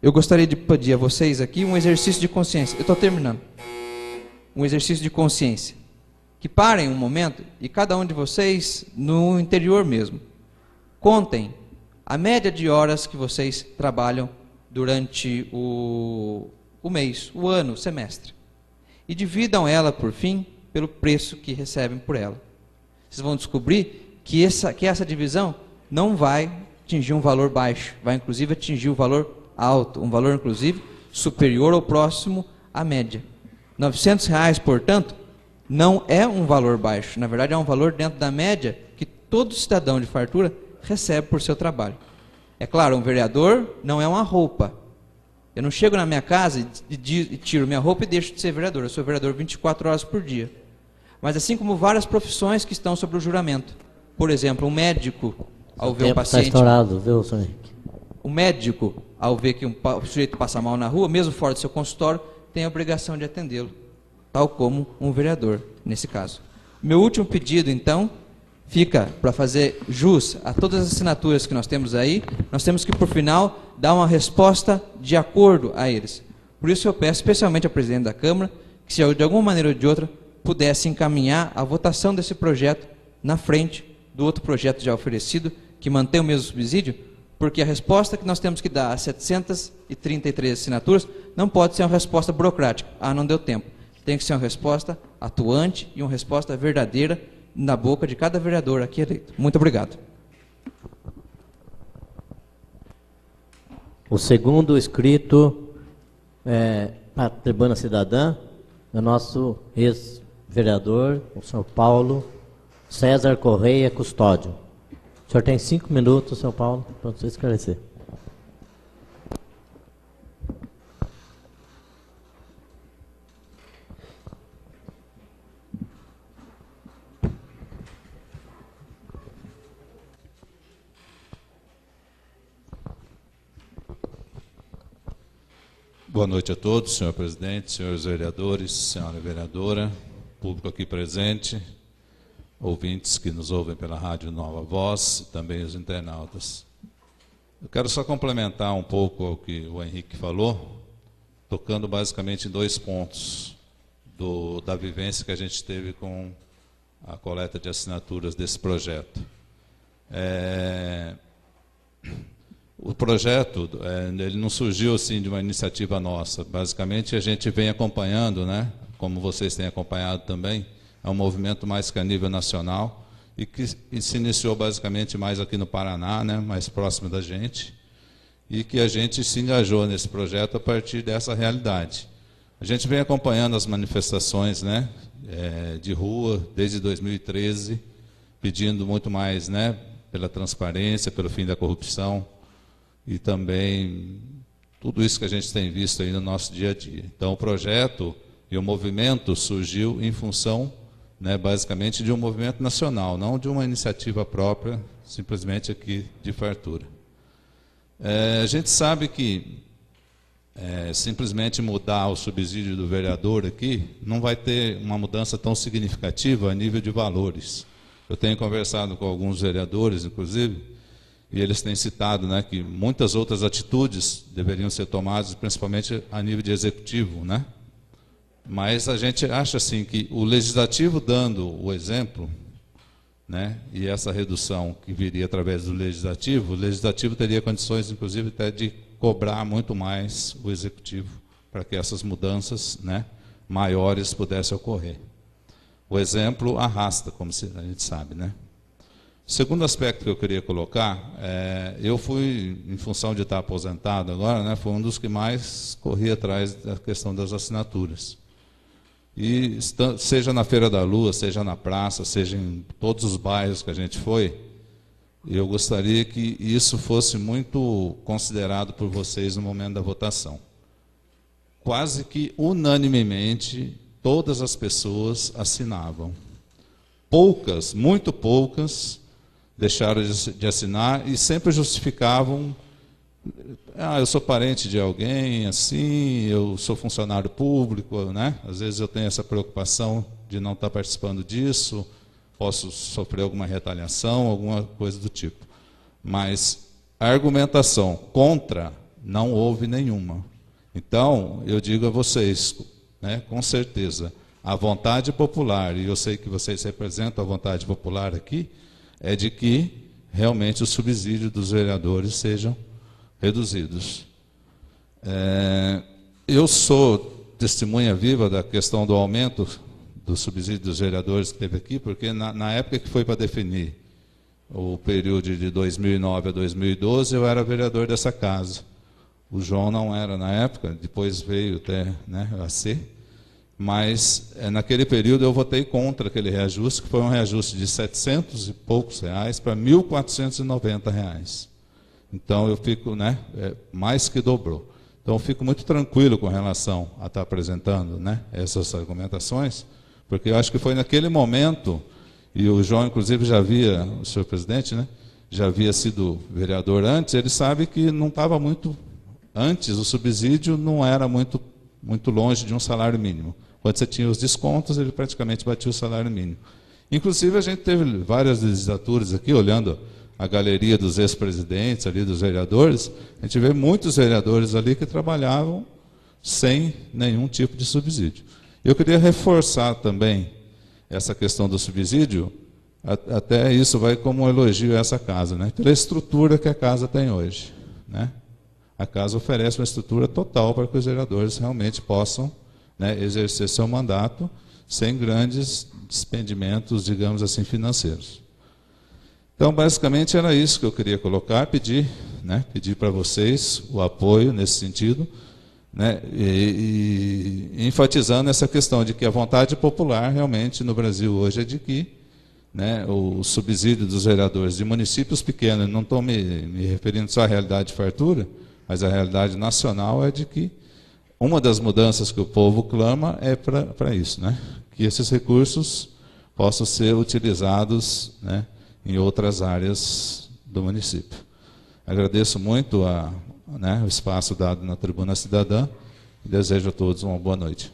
eu gostaria de pedir a vocês aqui um exercício de consciência. Eu estou terminando. Um exercício de consciência. Que parem um momento e cada um de vocês, no interior mesmo, contem a média de horas que vocês trabalham durante o mês, o ano, o semestre. E dividam ela, por fim, pelo preço que recebem por ela. Vocês vão descobrir que essa divisão não vai atingir um valor baixo, vai inclusive atingir um valor alto, um valor inclusive superior ou próximo à média. R$900, portanto, não é um valor baixo, na verdade é um valor dentro da média que todo cidadão de Fartura recebe por seu trabalho. É claro, um vereador não é uma roupa. Eu não chego na minha casa e tiro minha roupa e deixo de ser vereador. Eu sou vereador 24 horas por dia. Mas assim como várias profissões que estão sobre o juramento. Por exemplo, um médico, ao ver um paciente... Está estourado, viu, senhor Henrique? Um médico, ao ver que um sujeito passa mal na rua, mesmo fora do seu consultório, tem a obrigação de atendê-lo, tal como um vereador, nesse caso. Meu último pedido, então, fica para fazer jus a todas as assinaturas que nós temos aí. Nós temos que, por final, dar uma resposta de acordo a eles. Por isso eu peço especialmente ao presidente da Câmara que, se de alguma maneira ou de outra, pudesse encaminhar a votação desse projeto na frente do outro projeto já oferecido, que mantém o mesmo subsídio, porque a resposta que nós temos que dar a 733 assinaturas não pode ser uma resposta burocrática. Ah, não deu tempo. Tem que ser uma resposta atuante e uma resposta verdadeira na boca de cada vereador aqui eleito. Muito obrigado. O segundo escrito para a Tribuna Cidadã é o nosso ex-vereador, o senhor Paulo César Correia Custódio. O senhor tem 5 minutos, senhor Paulo, para você esclarecer. Boa noite a todos, senhor presidente, senhores vereadores, senhora vereadora, público aqui presente, ouvintes que nos ouvem pela Rádio Nova Voz e também os internautas. Eu quero só complementar um pouco ao que o Henrique falou, tocando basicamente em 2 pontos da vivência que a gente teve com a coleta de assinaturas desse projeto. O projeto, ele não surgiu assim de uma iniciativa nossa. Basicamente, a gente vem acompanhando, né, como vocês têm acompanhado também, é um movimento mais que a nível nacional e que se iniciou basicamente mais aqui no Paraná, né, mais próximo da gente, e que a gente se engajou nesse projeto a partir dessa realidade. A gente vem acompanhando as manifestações, né, de rua desde 2013, pedindo muito mais, né, pela transparência, pelo fim da corrupção, e também tudo isso que a gente tem visto aí no nosso dia a dia. Então, o projeto e o movimento surgiu em função, né, basicamente, de um movimento nacional, não de uma iniciativa própria, simplesmente aqui de Fartura. A gente sabe que simplesmente mudar o subsídio do vereador aqui não vai ter uma mudança tão significativa a nível de valores. Eu tenho conversado com alguns vereadores, inclusive, e eles têm citado, né, que muitas outras atitudes deveriam ser tomadas, principalmente a nível de executivo, né? Mas a gente acha assim que o legislativo dando o exemplo, né, e essa redução que viria através do legislativo, o legislativo teria condições, inclusive, até de cobrar muito mais o executivo para que essas mudanças, né, maiores pudessem ocorrer. O exemplo arrasta, como a gente sabe, né? O segundo aspecto que eu queria colocar, eu fui, em função de estar aposentado agora, né, foi um dos que mais corri atrás da questão das assinaturas. E seja na Feira da Lua, seja na praça, seja em todos os bairros que a gente foi, eu gostaria que isso fosse muito considerado por vocês no momento da votação. Quase que unanimemente, todas as pessoas assinavam. Poucas, muito poucas, deixaram de assinar e sempre justificavam: eu sou parente de alguém, assim, eu sou funcionário público, né? Às vezes eu tenho essa preocupação de não estar participando disso, posso sofrer alguma retaliação, alguma coisa do tipo. Mas a argumentação contra não houve nenhuma. Então, eu digo a vocês, né, com certeza, a vontade popular, e eu sei que vocês representam a vontade popular aqui, é de que realmente os subsídios dos vereadores sejam reduzidos. Eu sou testemunha viva da questão do aumento do subsídio dos vereadores que teve aqui, porque na época que foi para definir o período de 2009 a 2012, eu era vereador dessa casa. O João não era na época, depois veio até, né, a ser. Mas naquele período eu votei contra aquele reajuste, que foi um reajuste de 700 e poucos reais para 1.490 reais. Então eu fico, né, mais que dobrou. Então eu fico muito tranquilo com relação a estar apresentando, né, essas argumentações, porque eu acho que foi naquele momento, e o João inclusive já havia, o senhor presidente, né, já havia sido vereador antes, ele sabe que não estava muito, antes o subsídio não era muito longe de um salário mínimo. Quando você tinha os descontos, ele praticamente batia o salário mínimo. Inclusive, a gente teve várias legislaturas aqui, olhando a galeria dos ex-presidentes, ali dos vereadores, a gente vê muitos vereadores ali que trabalhavam sem nenhum tipo de subsídio. Eu queria reforçar também essa questão do subsídio, até isso vai como um elogio a essa casa, né, pela estrutura que a casa tem hoje, né? A casa oferece uma estrutura total para que os vereadores realmente possam, né, exercer seu mandato sem grandes despendimentos, digamos assim, financeiros. Então, basicamente, era isso que eu queria colocar, pedir para vocês o apoio nesse sentido, né, e enfatizando essa questão de que a vontade popular realmente no Brasil hoje é de que, né, o subsídio dos vereadores de municípios pequenos, não estou me referindo só à realidade de fartura, mas a realidade nacional é de que uma das mudanças que o povo clama é para isso, né? Que esses recursos possam ser utilizados, né, em outras áreas do município. Agradeço muito o espaço dado na Tribuna Cidadã e desejo a todos uma boa noite.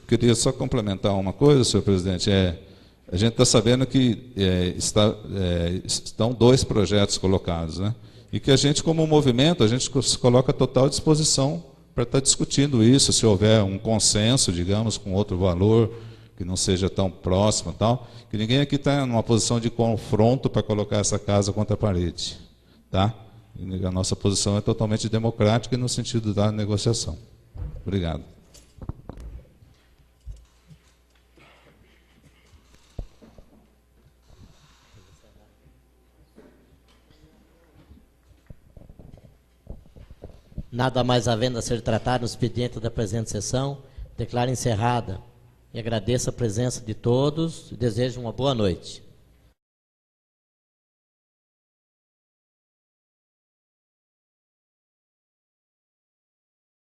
Queria só complementar uma coisa, senhor presidente. A gente está sabendo que estão 2 projetos colocados, né? E que a gente, como movimento, a gente se coloca à total disposição para estar discutindo isso, se houver um consenso, digamos, com outro valor, que não seja tão próximo, tal, que ninguém aqui está numa posição de confronto para colocar essa casa contra a parede. Tá? E a nossa posição é totalmente democrática no sentido da negociação. Obrigado. Nada mais havendo a ser tratado no expediente da presente sessão, declaro encerrada e agradeço a presença de todos e desejo uma boa noite.